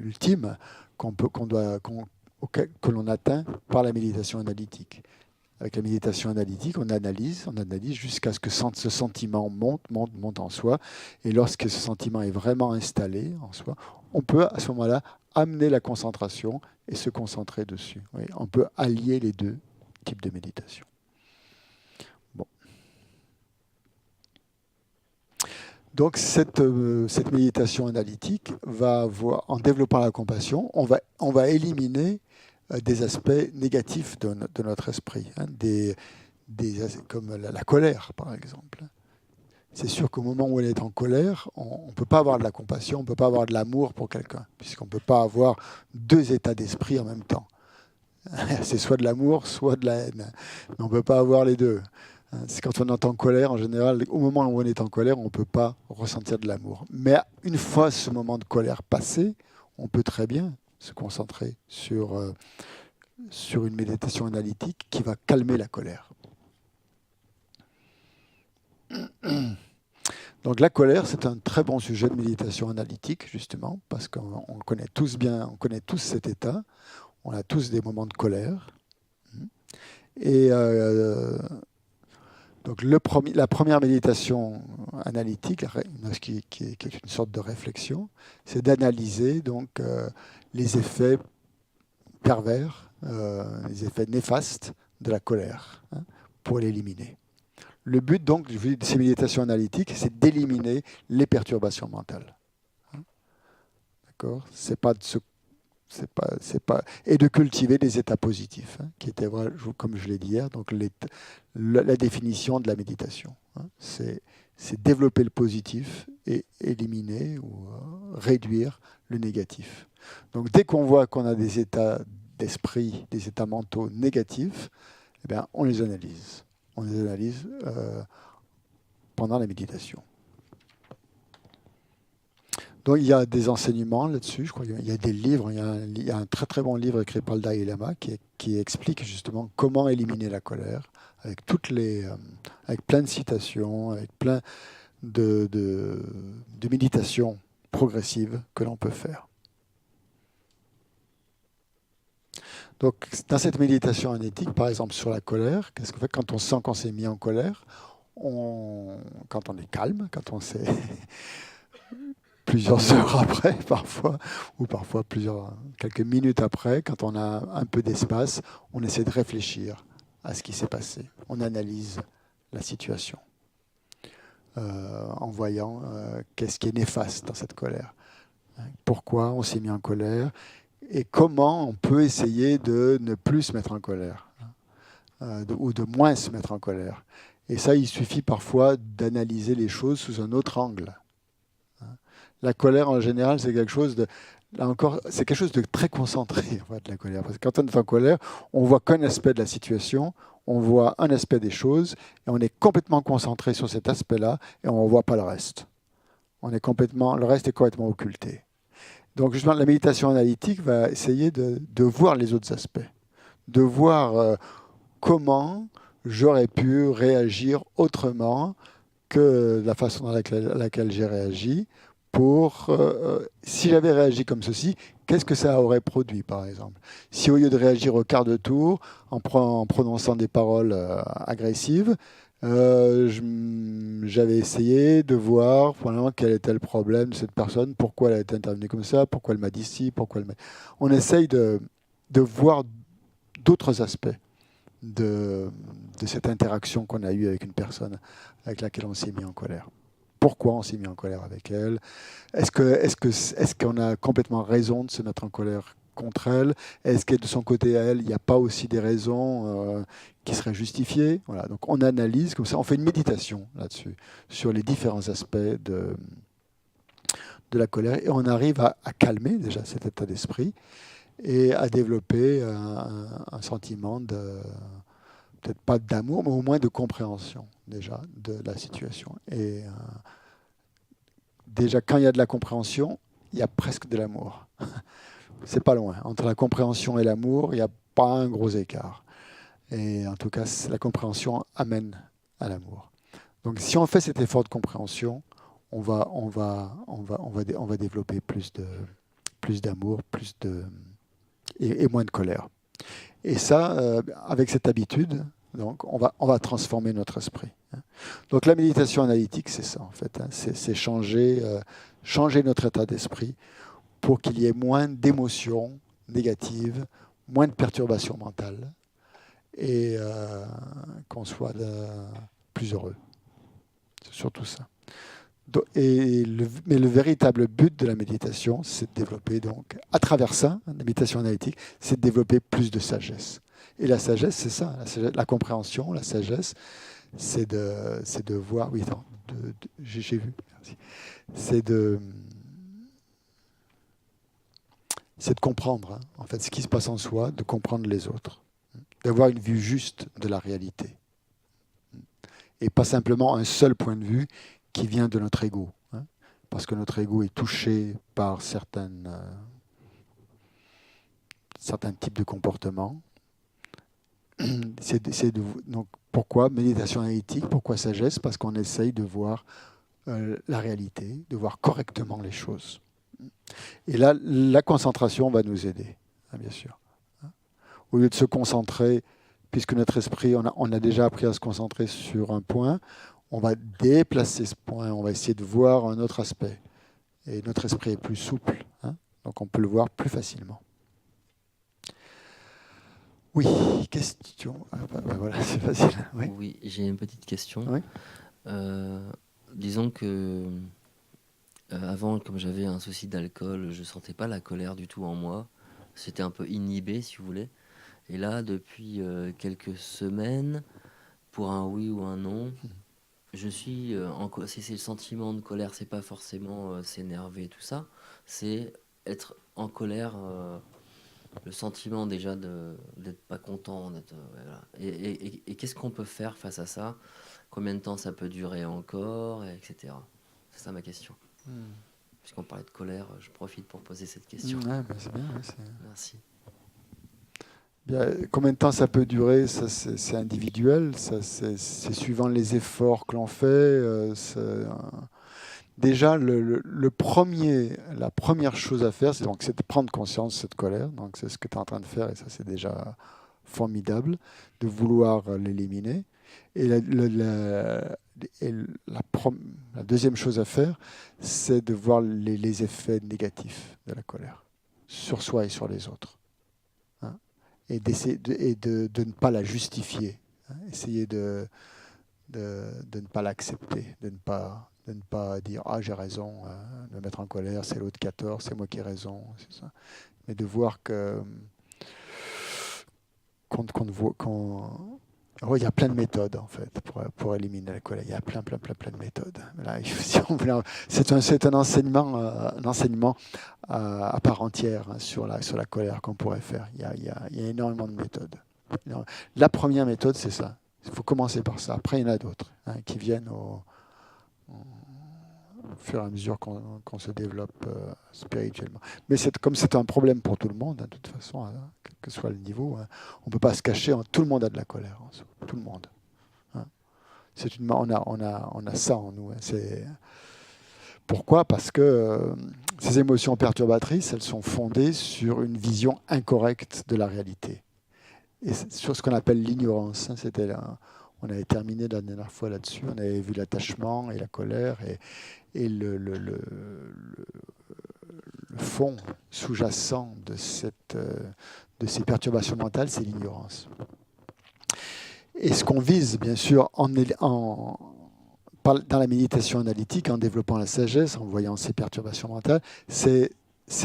ultime que l'on atteint par la méditation analytique. Avec la méditation analytique, on analyse jusqu'à ce que ce sentiment monte en soi. Et lorsque ce sentiment est vraiment installé en soi, on peut à ce moment-là amener la concentration et se concentrer dessus. Oui, on peut allier les deux types de méditation. Donc cette méditation analytique va avoir, en développant la compassion, on va éliminer des aspects négatifs de notre esprit, hein, comme la colère, par exemple. C'est sûr qu'au moment où on est en colère, on ne peut pas avoir de la compassion, on ne peut pas avoir de l'amour pour quelqu'un, puisqu'on ne peut pas avoir deux états d'esprit en même temps. C'est soit de l'amour, soit de la haine. Mais on ne peut pas avoir les deux. C'est quand on est en colère, en général, au moment où on est en colère, on ne peut pas ressentir de l'amour. Mais une fois ce moment de colère passé, on peut très bien se concentrer sur une méditation analytique qui va calmer la colère. Donc la colère, c'est un très bon sujet de méditation analytique, justement, parce qu'on connaît tous cet état, on a tous des moments de colère. Et donc la première méditation analytique, qui est une sorte de réflexion, c'est d'analyser donc les effets pervers, les effets néfastes de la colère, hein, pour l'éliminer. Le but donc de ces méditations analytiques, c'est d'éliminer les perturbations mentales. Hein, d'accord ? Et de cultiver des états positifs, hein, qui étaient, comme je l'ai dit hier, donc la définition de la méditation. Hein, c'est développer le positif et éliminer ou réduire le négatif. Donc dès qu'on voit qu'on a des états d'esprit, des états mentaux négatifs, eh bien, on les analyse. On les analyse pendant la méditation. Donc il y a des enseignements là-dessus, je crois qu'il y a des livres, il y a un très très bon livre écrit par le Dalai Lama qui explique justement comment éliminer la colère, avec avec plein de citations, avec plein de méditations progressives que l'on peut faire. Donc dans cette méditation analytique, par exemple sur la colère, qu'est-ce qu'on fait quand on sent qu'on s'est mis en colère, quand on est calme, quand on s'est plusieurs heures après, parfois, ou parfois quelques minutes après, quand on a un peu d'espace, on essaie de réfléchir à ce qui s'est passé. On analyse la situation en voyant qu'est-ce qui est néfaste dans cette colère. Pourquoi on s'est mis en colère et comment on peut essayer de ne plus se mettre en colère ou de moins se mettre en colère. Et ça, il suffit parfois d'analyser les choses sous un autre angle. La colère, en général, c'est quelque chose de... Là encore, c'est quelque chose de très concentré, en fait, la colère. Parce que quand on est en colère, on voit qu'un aspect de la situation, on voit un aspect des choses, et on est complètement concentré sur cet aspect-là, et on ne voit pas le reste. Le reste est complètement occulté. Donc, justement, la méditation analytique va essayer de voir les autres aspects, de voir comment j'aurais pu réagir autrement que la façon dans laquelle j'ai réagi. Si j'avais réagi comme ceci, qu'est-ce que ça aurait produit, par exemple? Si au lieu de réagir au quart de tour, en prononçant des paroles agressives, j'avais essayé de voir vraiment quel était le problème de cette personne, pourquoi elle a été intervenue comme ça, pourquoi elle m'a dit ci, On essaye de voir d'autres aspects de cette interaction qu'on a eue avec une personne avec laquelle on s'est mis en colère. Pourquoi on s'est mis en colère avec elle? Est-ce qu'on a complètement raison de se mettre en colère contre elle? Est-ce que de son côté à elle, il n'y a pas aussi des raisons qui seraient justifiées? Voilà. Donc on analyse comme ça, on fait une méditation là-dessus, sur les différents aspects de la colère, et on arrive à calmer déjà cet état d'esprit et à développer un sentiment peut-être pas d'amour, mais au moins de compréhension déjà de la situation. Et déjà, quand il y a de la compréhension, il y a presque de l'amour. C'est pas loin. Entre la compréhension et l'amour, il n'y a pas un gros écart. Et en tout cas, la compréhension amène à l'amour. Donc, si on fait cet effort de compréhension, on va développer plus d'amour, et moins de colère. Et ça, avec cette habitude, donc, on va transformer notre esprit. Donc la méditation analytique, c'est ça en fait. C'est changer notre état d'esprit pour qu'il y ait moins d'émotions négatives, moins de perturbations mentales et qu'on soit plus heureux. C'est surtout ça. Mais le véritable but de la méditation, c'est de développer, donc, à travers ça, la méditation analytique, c'est de développer plus de sagesse. Et la sagesse, c'est ça, la compréhension, la sagesse, c'est de voir. Oui, attends, j'ai vu. Merci. C'est de comprendre, en fait, ce qui se passe en soi, de comprendre les autres, d'avoir une vue juste de la réalité, et pas simplement un seul point de vue qui vient de notre ego, parce que notre ego est touché par certains types de comportements. Donc, pourquoi méditation analytique? Pourquoi sagesse? Parce qu'on essaye de voir la réalité, de voir correctement les choses. Et là, la concentration va nous aider, bien sûr. Au lieu de se concentrer, puisque notre esprit, on a déjà appris à se concentrer sur un point, on va déplacer ce point, on va essayer de voir un autre aspect. Et notre esprit est plus souple, donc on peut le voir plus facilement. Oui, question. Voilà, c'est facile. Oui, oui, j'ai une petite question. Oui. Disons que avant, comme j'avais un souci d'alcool, je sentais pas la colère du tout en moi. C'était un peu inhibé, si vous voulez. Et là, depuis quelques semaines, pour un oui ou un non, je suis c'est le sentiment de colère, c'est pas forcément s'énerver, tout ça. C'est être en colère. Le sentiment déjà d'être pas content, voilà. Et qu'est-ce qu'on peut faire face à ça? Combien de temps ça peut durer encore, etc. C'est ça ma question. Puisqu'on parlait de colère, je profite pour poser cette question. Ouais, c'est bien. Merci. Bien, combien de temps ça peut durer? Ça, c'est individuel. Ça, c'est suivant les efforts que l'on fait. Déjà, la première chose à faire, c'est de prendre conscience de cette colère. Donc, c'est ce que tu es en train de faire, et ça, c'est déjà formidable, de vouloir l'éliminer. Et la deuxième chose à faire, c'est de voir les effets négatifs de la colère sur soi et sur les autres. Et d'essayer de ne pas la justifier. Essayer de ne pas l'accepter, de ne pas dire « Ah, j'ai raison, me mettre en colère, c'est l'autre qui a tort, c'est moi qui ai raison, c'est ça. Mais de voir que il y a plein de méthodes en fait pour éliminer la colère. Il y a plein de méthodes. Là, si on voulait, c'est un enseignement à part entière hein, sur la colère qu'on pourrait faire. Il y a énormément de méthodes. La première méthode, c'est ça. Il faut commencer par ça. Après, il y en a d'autres hein, qui viennent au fur et à mesure qu'on se développe spirituellement. Mais comme c'est un problème pour tout le monde, hein, de toute façon, hein, quel que soit le niveau, hein, on ne peut pas se cacher. Hein, tout le monde a de la colère en soi. Tout le monde. Hein. On a ça en nous. Hein, pourquoi ? Parce que ces émotions perturbatrices, elles sont fondées sur une vision incorrecte de la réalité. Et sur ce qu'on appelle l'ignorance. Hein, on avait terminé la dernière fois là-dessus. On avait vu l'attachement et la colère et le fond sous-jacent de ces perturbations mentales, c'est l'ignorance. Et ce qu'on vise, bien sûr, dans la méditation analytique, en développant la sagesse, en voyant ces perturbations mentales, c'est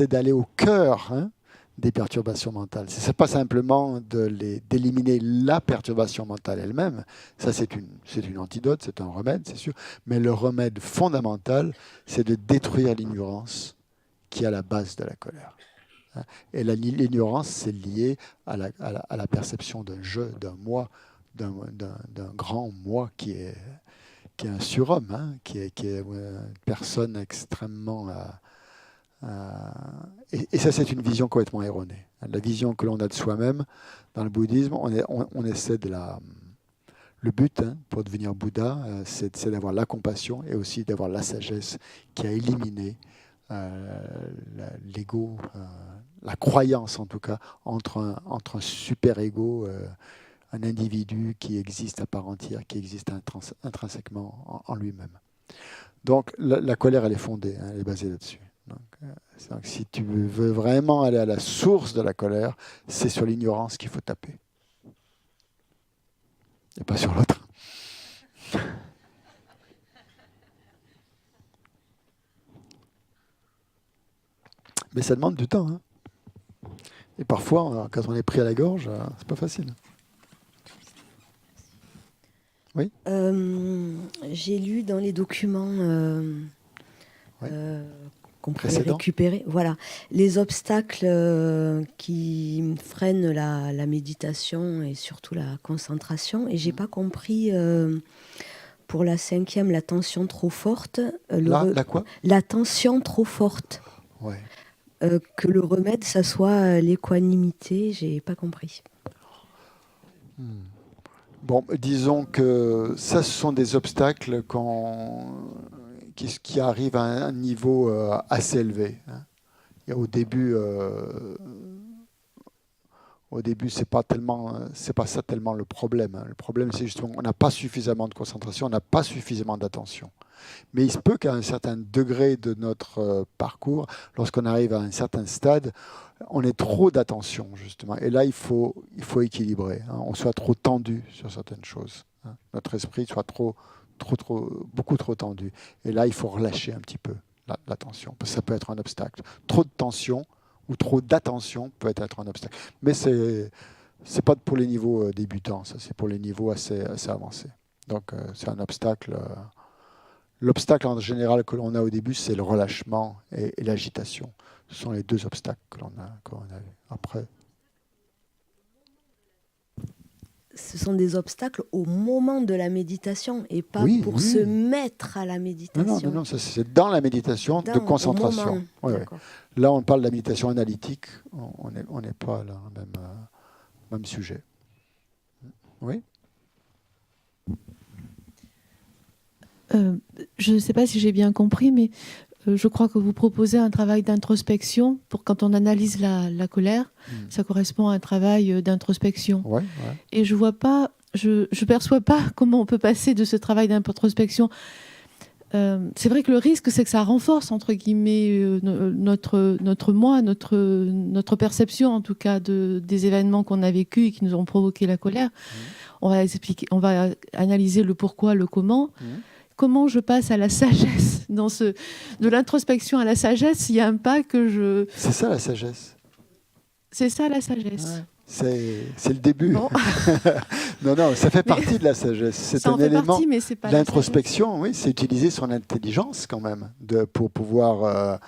d'aller au cœur hein, des perturbations mentales. Ce n'est pas simplement d'éliminer la perturbation mentale elle-même. Ça, c'est une antidote, c'est un remède, c'est sûr. Mais le remède fondamental, c'est de détruire l'ignorance qui est à la base de la colère. Et l'ignorance, c'est lié à la perception d'un je, d'un moi, d'un grand moi qui est un surhomme, hein, qui est une personne extrêmement... et ça, c'est une vision complètement erronée. La vision que l'on a de soi-même, dans le bouddhisme, on essaie de le but hein, pour devenir Bouddha, c'est d'avoir la compassion et aussi d'avoir la sagesse qui a éliminé l'ego, la croyance en tout cas, entre un super-ego, un individu qui existe à part entière, qui existe intrinsèquement en lui-même. Donc la colère, elle est fondée, hein, elle est basée là-dessus. Donc, si tu veux vraiment aller à la source de la colère, c'est sur l'ignorance qu'il faut taper. Et pas sur l'autre. Mais ça demande du temps. Hein. Et parfois, quand on est pris à la gorge, c'est pas facile. Oui. J'ai lu dans les documents qu'on pouvait récupérer, voilà, les obstacles qui freinent la méditation et surtout la concentration. Et j'ai pas compris pour la 5e, la tension trop forte. La quoi ? La tension trop forte. Ouais. Que le remède, ça soit l'équanimité, j'ai pas compris. Bon, disons que ça, ce sont des obstacles qui arrivent à un niveau assez élevé. Hein. Au début, c'est pas ça tellement le problème. Hein. Le problème, c'est justement on n'a pas suffisamment de concentration, on n'a pas suffisamment d'attention. Mais il se peut qu'à un certain degré de notre parcours, lorsqu'on arrive à un certain stade, on ait trop d'attention, justement. Et là, il faut équilibrer. Hein. On soit trop tendu sur certaines choses. Hein. Notre esprit soit beaucoup trop tendu. Et là, il faut relâcher un petit peu la tension. Parce que ça peut être un obstacle. Trop de tension ou trop d'attention peut être un obstacle. Mais c'est pas pour les niveaux débutants, ça, c'est pour les niveaux assez avancés. Donc, c'est un obstacle... L'obstacle en général que l'on a au début, c'est le relâchement et l'agitation. Ce sont les deux obstacles que l'on a eu. Après. Ce sont des obstacles au moment de la méditation et pas pour se mettre à la méditation. Non, ça, c'est dans la méditation de concentration. Oui. Là, on parle de la méditation analytique. On n'est pas là, même sujet. Oui. Je ne sais pas si j'ai bien compris, mais je crois que vous proposez un travail d'introspection pour quand on analyse la colère. Ça correspond à un travail d'introspection. Ouais. Et je vois pas, je perçois pas comment on peut passer de ce travail d'introspection. C'est vrai que le risque, c'est que ça renforce entre guillemets notre moi, notre perception en tout cas des événements qu'on a vécus et qui nous ont provoqué la colère. On va analyser le pourquoi, le comment. comment je passe à la sagesse, de l'introspection à la sagesse, il y a un pas que je... C'est ça la sagesse. C'est ça la sagesse. Ouais. C'est le début. Bon. Non, ça fait partie de la sagesse. C'est Ça en un fait élément. partie, mais c'est pas la L'introspection, oui, c'est utiliser son intelligence quand même pour pouvoir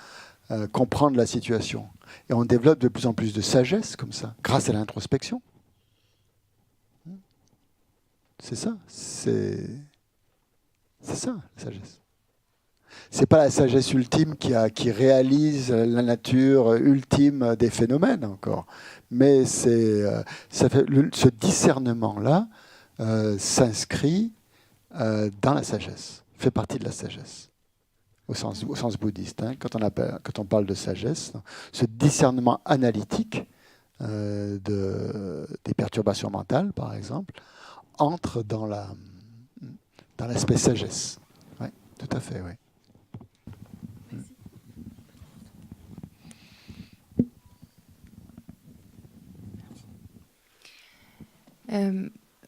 comprendre la situation. Et on développe de plus en plus de sagesse comme ça, grâce à l'introspection. C'est ça. C'est ça, la sagesse. C'est pas la sagesse ultime qui réalise la nature ultime des phénomènes encore. Mais ce discernement-là s'inscrit dans la sagesse, fait partie de la sagesse, au sens bouddhiste. Hein. Quand on parle de sagesse, ce discernement analytique des perturbations mentales, par exemple, entre dans l'aspect sagesse. Oui, tout à fait, oui.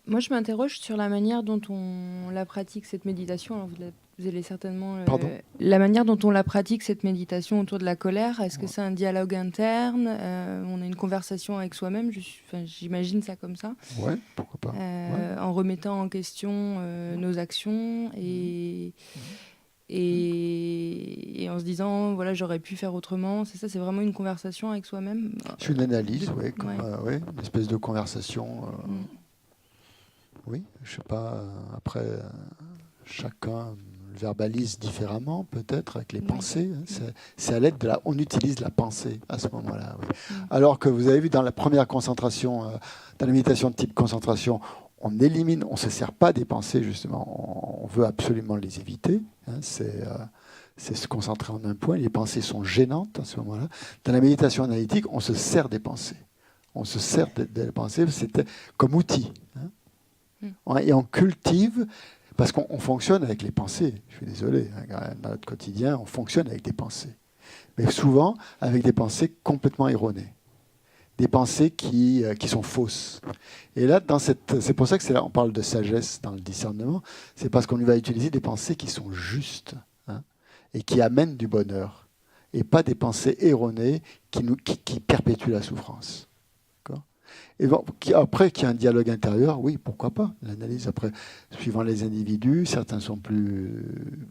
Moi, je m'interroge sur la manière dont on la pratique, cette méditation. Alors, vous allez certainement... Pardon ? La manière dont on la pratique, cette méditation autour de la colère, est-ce que c'est un dialogue interne on a une conversation avec soi-même, j'imagine ça comme ça. Oui, pourquoi pas. En remettant en question nos actions et en se disant, voilà, j'aurais pu faire autrement. C'est ça, c'est vraiment une conversation avec soi-même. C'est une analyse, oui, Ouais. une espèce de conversation. Oui, je sais pas. Après, chacun verbalise différemment, peut-être, avec les pensées. Hein. C'est à l'aide on utilise la pensée à ce moment-là. Oui. Alors que vous avez vu dans la première concentration, dans la méditation de type concentration, on élimine, on ne se sert pas des pensées, justement. On veut absolument les éviter. Hein. C'est se concentrer en un point. Les pensées sont gênantes à ce moment-là. Dans la méditation analytique, on se sert des pensées. On se sert des pensées, c'était comme outil. Hein. Et on cultive, parce qu'on fonctionne avec les pensées. Je suis désolé, hein, dans notre quotidien, on fonctionne avec des pensées. Mais souvent, avec des pensées complètement erronées. Des pensées qui sont fausses. Et là, c'est pour ça que on parle de sagesse dans le discernement, c'est parce qu'on va utiliser des pensées qui sont justes, hein, et qui amènent du bonheur, et pas des pensées erronées qui perpétuent la souffrance. D'accord ? Et bon, après, qu'il y a un dialogue intérieur, oui, pourquoi pas. L'analyse, après, suivant les individus, certains sont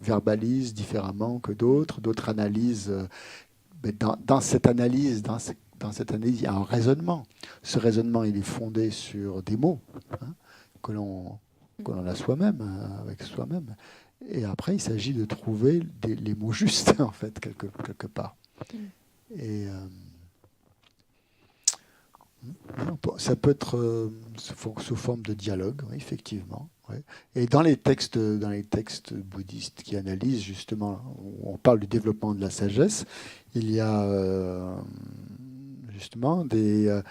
verbalisent différemment que d'autres analysent. Mais dans cette analyse, il y a un raisonnement. Ce raisonnement, il est fondé sur des mots, hein, que l'on a soi-même, avec soi-même. Et après, il s'agit de trouver les mots justes, en fait, quelque part. Et ça peut être sous forme de dialogue, oui, effectivement. Ouais. Et dans les textes bouddhistes qui analysent, justement, où on parle du développement de la sagesse, il y a justement il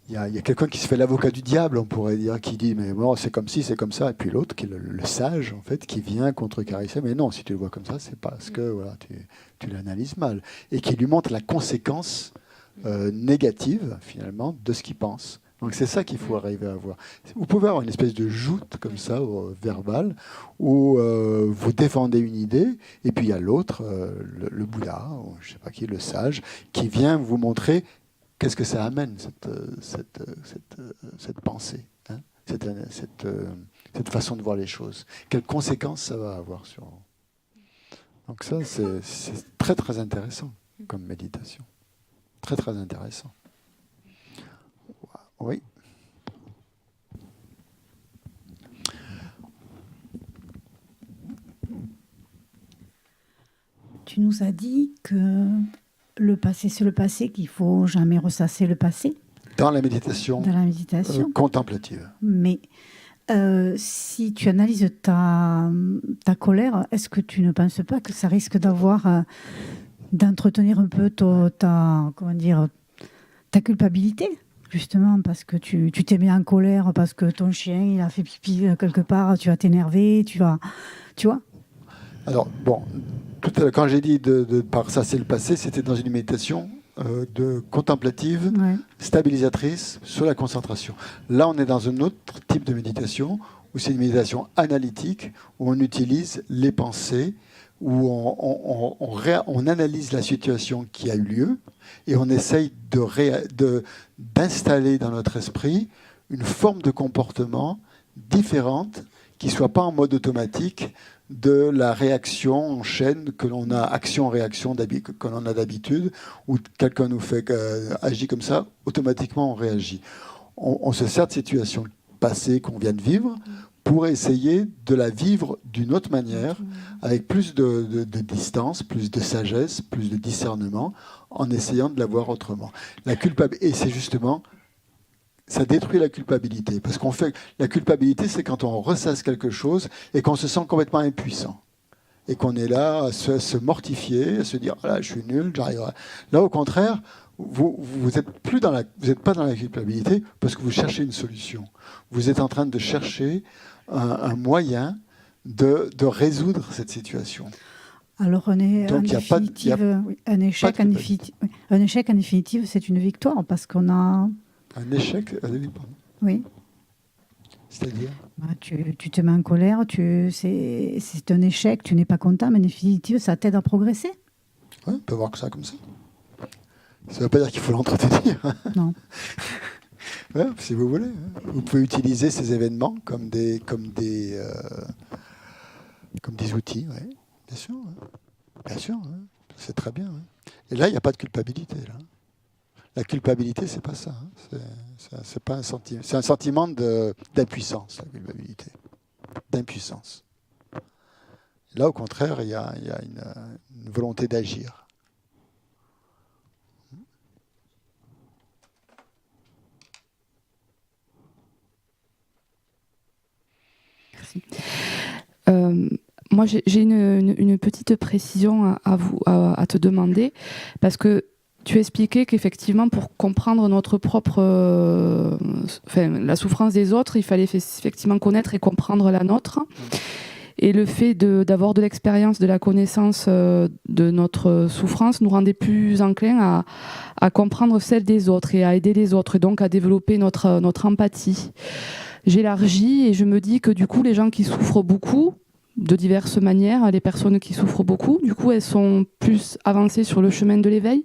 y a quelqu'un qui se fait l'avocat du diable, on pourrait dire, qui dit mais bon, c'est comme ci, c'est comme ça, et puis l'autre qui est le sage en fait, qui vient contrecarrer ça, mais non, si tu le vois comme ça, c'est parce que voilà, tu l'analyses mal, et qui lui montre la conséquence négative finalement de ce qu'il pense. Donc c'est ça qu'il faut arriver à voir. Vous pouvez avoir une espèce de joute comme ça, verbale, où vous défendez une idée, et puis il y a l'autre, le Bouddha, ou je ne sais pas qui, le sage, qui vient vous montrer qu'est-ce que ça amène, cette pensée, hein, cette façon de voir les choses. Quelles conséquences ça va avoir sur vous. Donc ça, c'est très très intéressant comme méditation. Très très intéressant. Oui. Tu nous as dit que le passé, c'est le passé, qu'il ne faut jamais ressasser le passé. Dans la méditation, contemplative. Mais si tu analyses ta colère, est-ce que tu ne penses pas que ça risque d'entretenir un peu ta culpabilité, justement, parce que tu t'es mis en colère, parce que ton chien il a fait pipi quelque part, tu vas t'énerver, tu vois. Alors, bon, tout à l'heure, quand j'ai dit par ça c'est le passé, c'était dans une méditation contemplative, stabilisatrice sur la concentration. Là, on est dans un autre type de méditation ou c'est une méditation analytique, où on utilise les pensées, où on analyse la situation qui a eu lieu, et on essaye d'installer dans notre esprit une forme de comportement différente, qui ne soit pas en mode automatique de la réaction en chaîne que l'on a, action-réaction que l'on a d'habitude, où quelqu'un nous fait agit comme ça, automatiquement on réagit. On se sert de situation passée qu'on vient de vivre pour essayer de la vivre d'une autre manière, avec plus de distance, plus de sagesse, plus de discernement, en essayant de la voir autrement. La culpabilité, et c'est justement, ça détruit la culpabilité, parce qu'on fait, la culpabilité, c'est quand on ressasse quelque chose et qu'on se sent complètement impuissant, et qu'on est là à se mortifier, à se dire ah là, je suis nul, j'arriverai. Là, au contraire, vous êtes pas dans la culpabilité parce que vous cherchez une solution. Vous êtes en train de chercher un moyen de résoudre cette situation. Alors, un échec en définitive, c'est une victoire parce qu'on a... Un échec, pardon. Oui. C'est-à-dire tu te mets en colère, c'est un échec, tu n'es pas content, mais en définitive, ça t'aide à progresser. Ouais, on peut voir que ça comme ça. Ça ne veut pas dire qu'il faut l'entretenir. Non. Ouais, si vous voulez. Vous pouvez utiliser ces événements comme des outils, ouais. Bien sûr. Ouais. Bien sûr, ouais. C'est très bien. Ouais. Et là, il n'y a pas de culpabilité. Là. La culpabilité, c'est pas ça. Hein. C'est pas un sentiment. C'est un sentiment d'impuissance, la culpabilité. D'impuissance. Là, au contraire, il y a une volonté d'agir. Moi, j'ai une petite précision à te demander, parce que tu expliquais qu'effectivement, pour comprendre notre propre, la souffrance des autres, il fallait effectivement connaître et comprendre la nôtre. Et le fait d'avoir de l'expérience, de la connaissance de notre souffrance nous rendait plus enclins à comprendre celle des autres et à aider les autres, et donc à développer notre empathie. J'élargis et je me dis que du coup, les gens qui souffrent beaucoup, de diverses manières, les personnes qui souffrent beaucoup, du coup, elles sont plus avancées sur le chemin de l'éveil.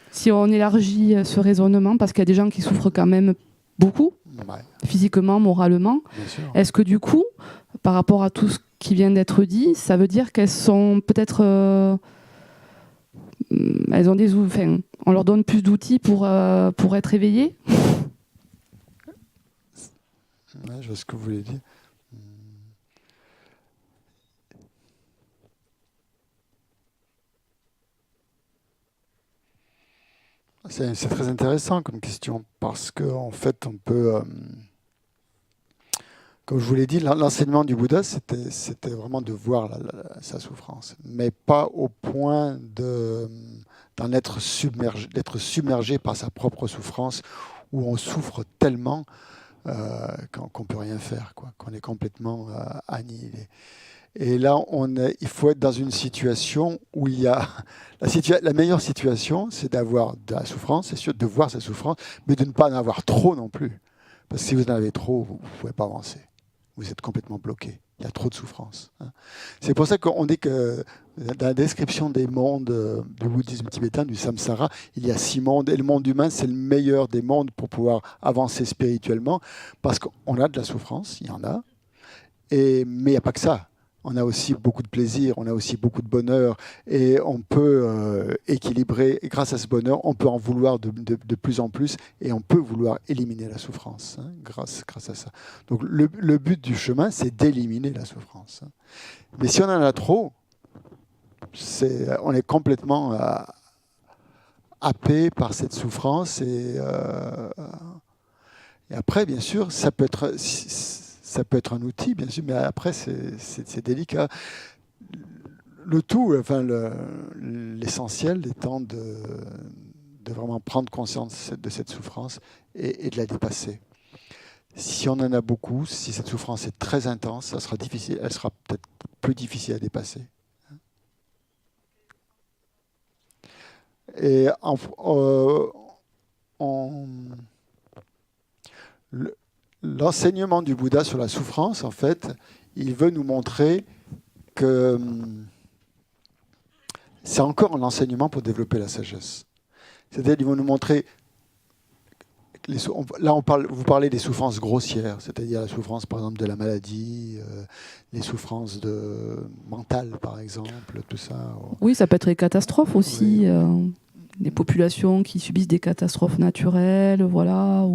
Si on élargit ce raisonnement, parce qu'il y a des gens qui souffrent quand même beaucoup, physiquement, moralement, est-ce que du coup, par rapport à tout ce qui vient d'être dit, ça veut dire qu'elles sont peut-être... elles ont on leur donne plus d'outils pour être éveillées. Ouais, je vois ce que vous voulez dire. C'est très intéressant comme question, parce qu'en fait, on peut... comme je vous l'ai dit, l'enseignement du Bouddha, c'était vraiment de voir sa souffrance, mais pas au point d'en être submergé, d'être submergé par sa propre souffrance, où on souffre tellement qu'on ne peut rien faire, quoi, qu'on est complètement annihilé. Et là, il faut être dans une situation où il y a... La meilleure situation, c'est d'avoir de la souffrance, c'est sûr, de voir sa souffrance, mais de ne pas en avoir trop non plus. Parce que si vous en avez trop, vous ne pouvez pas avancer. Vous êtes complètement bloqué. Il y a trop de souffrance. C'est pour ça qu'on dit que dans la description des mondes du bouddhisme tibétain, du samsara, il y a 6 mondes. Et le monde humain, c'est le meilleur des mondes pour pouvoir avancer spirituellement. Parce qu'on a de la souffrance, il y en a. Mais il n'y a pas que ça. On a aussi beaucoup de plaisir, on a aussi beaucoup de bonheur. Et on peut équilibrer. Et grâce à ce bonheur, on peut en vouloir de plus en plus. Et on peut vouloir éliminer la souffrance grâce à ça. Donc le but du chemin, c'est d'éliminer la souffrance. Mais si on en a trop, on est complètement happé par cette souffrance. Et après, bien sûr, ça peut être un outil, bien sûr, mais après, c'est délicat. Le tout, l'essentiel étant de vraiment prendre conscience de cette souffrance et de la dépasser. Si on en a beaucoup, si cette souffrance est très intense, ça sera difficile, elle sera peut-être plus difficile à dépasser. Et l'enseignement du Bouddha sur la souffrance, en fait, il veut nous montrer que c'est encore un enseignement pour développer la sagesse. C'est-à-dire qu'il va nous montrer... Là, vous parlez des souffrances grossières, c'est-à-dire la souffrance, par exemple, de la maladie, les souffrances mentales, par exemple, tout ça. Oui, ça peut être les catastrophes aussi. Oui. Des populations qui subissent des catastrophes naturelles, voilà.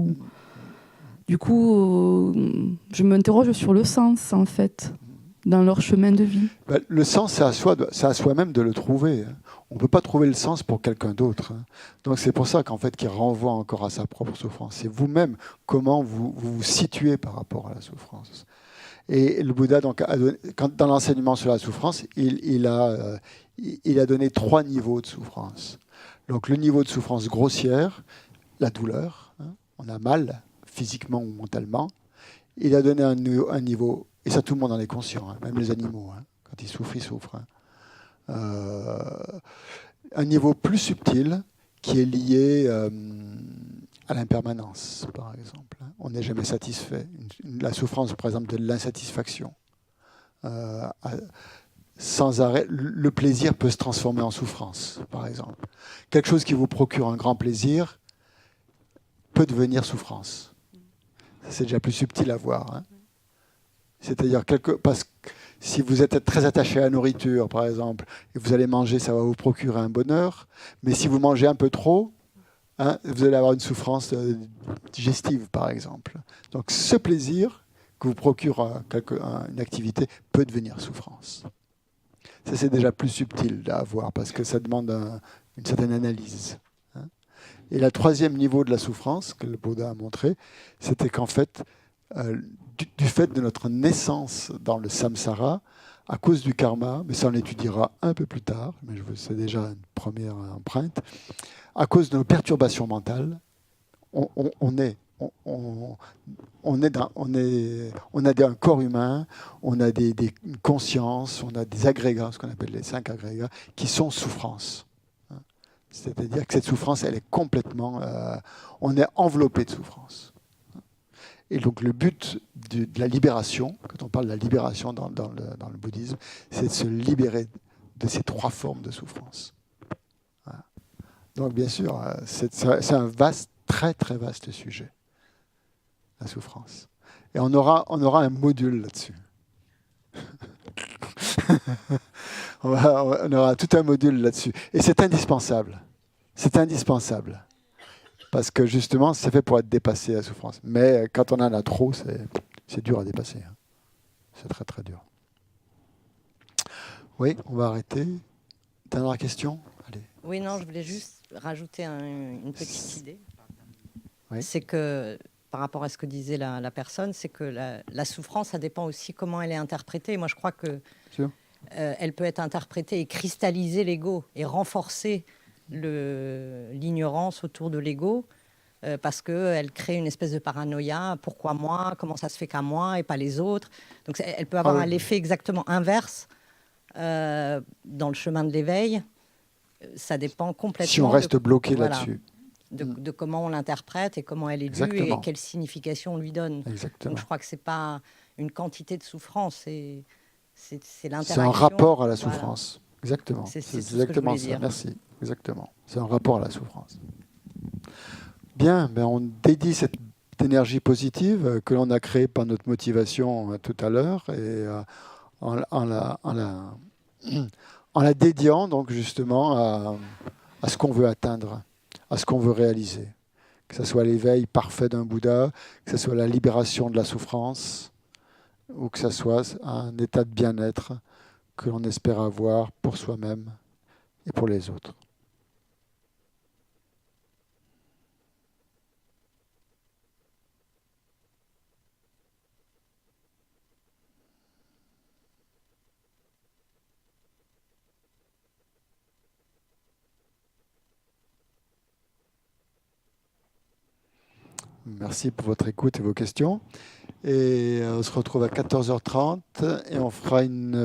Du coup, je m'interroge sur le sens, en fait, dans leur chemin de vie. Le sens, c'est à soi-même de le trouver. On ne peut pas trouver le sens pour quelqu'un d'autre. Donc c'est pour ça qu'en fait, qu'il renvoie encore à sa propre souffrance. C'est vous-même comment vous vous situez par rapport à la souffrance. Et le Bouddha, donc, dans l'enseignement sur la souffrance, il a donné 3 niveaux de souffrance. Donc le niveau de souffrance grossière, la douleur, on a mal physiquement ou mentalement. Il a donné un niveau, et ça tout le monde en est conscient, même les animaux, quand ils souffrent. Un niveau plus subtil qui est lié à l'impermanence, par exemple. On n'est jamais satisfait. La souffrance, par exemple, de l'insatisfaction. Sans arrêt, le plaisir peut se transformer en souffrance, par exemple. Quelque chose qui vous procure un grand plaisir peut devenir souffrance. C'est déjà plus subtil à voir. C'est-à-dire, parce que si vous êtes très attaché à la nourriture, par exemple, et vous allez manger, ça va vous procurer un bonheur. Mais si vous mangez un peu trop, vous allez avoir une souffrance digestive, par exemple. Donc ce plaisir que vous procure une activité peut devenir souffrance. Ça, c'est déjà plus subtil à voir, parce que ça demande une certaine analyse. Et le 3e niveau de la souffrance, que le Bouddha a montré, c'était qu'en fait, du fait de notre naissance dans le samsara, à cause du karma, mais ça on l'étudiera un peu plus tard, mais c'est déjà une première empreinte, à cause de nos perturbations mentales, on a un corps humain, on a une conscience, on a des agrégats, ce qu'on appelle les 5 agrégats, qui sont souffrance. C'est-à-dire que cette souffrance, elle est complètement... on est enveloppé de souffrance. Et donc le but de la libération, quand on parle de la libération dans le bouddhisme, c'est de se libérer de ces 3 formes de souffrance. Voilà. Donc bien sûr, c'est un très très vaste sujet, la souffrance. Et on aura un module là-dessus. on aura tout un module là-dessus. Et c'est indispensable. C'est indispensable. Parce que justement, c'est fait pour être dépassé, la souffrance. Mais quand on en a trop, c'est dur à dépasser. C'est très très dur. Oui, on va arrêter. Dernière question ? Allez. Oui, non, je voulais juste rajouter une petite idée. Oui. C'est que, par rapport à ce que disait la personne, c'est que la souffrance, ça dépend aussi comment elle est interprétée. Moi, je crois que elle peut être interprétée et cristalliser l'ego et renforcer l'ignorance autour de l'ego parce qu'elle crée une espèce de paranoïa. Pourquoi moi ? Comment ça se fait qu'à moi et pas les autres ? Donc, elle peut avoir l'effet exactement inverse dans le chemin de l'éveil. Ça dépend complètement. Si on reste bloqué là-dessus. De comment on l'interprète et comment elle est lue et quelle signification on lui donne. Exactement. Donc je crois que ce n'est pas une quantité de souffrance, c'est l'interaction. C'est un rapport à la souffrance. Voilà. Exactement. C'est exactement ça. Merci. Exactement. C'est un rapport à la souffrance. Bien, on dédie cette énergie positive que l'on a créée par notre motivation tout à l'heure et en la dédiant donc justement à ce qu'on veut atteindre, à ce qu'on veut réaliser. Que ce soit l'éveil parfait d'un Bouddha, que ce soit la libération de la souffrance, ou que ce soit un état de bien-être que l'on espère avoir pour soi-même et pour les autres. Merci pour votre écoute et vos questions. Et on se retrouve à 14h30 et on fera une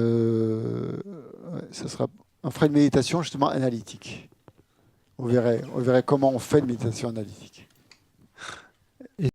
méditation justement analytique. On verrait comment on fait une méditation analytique.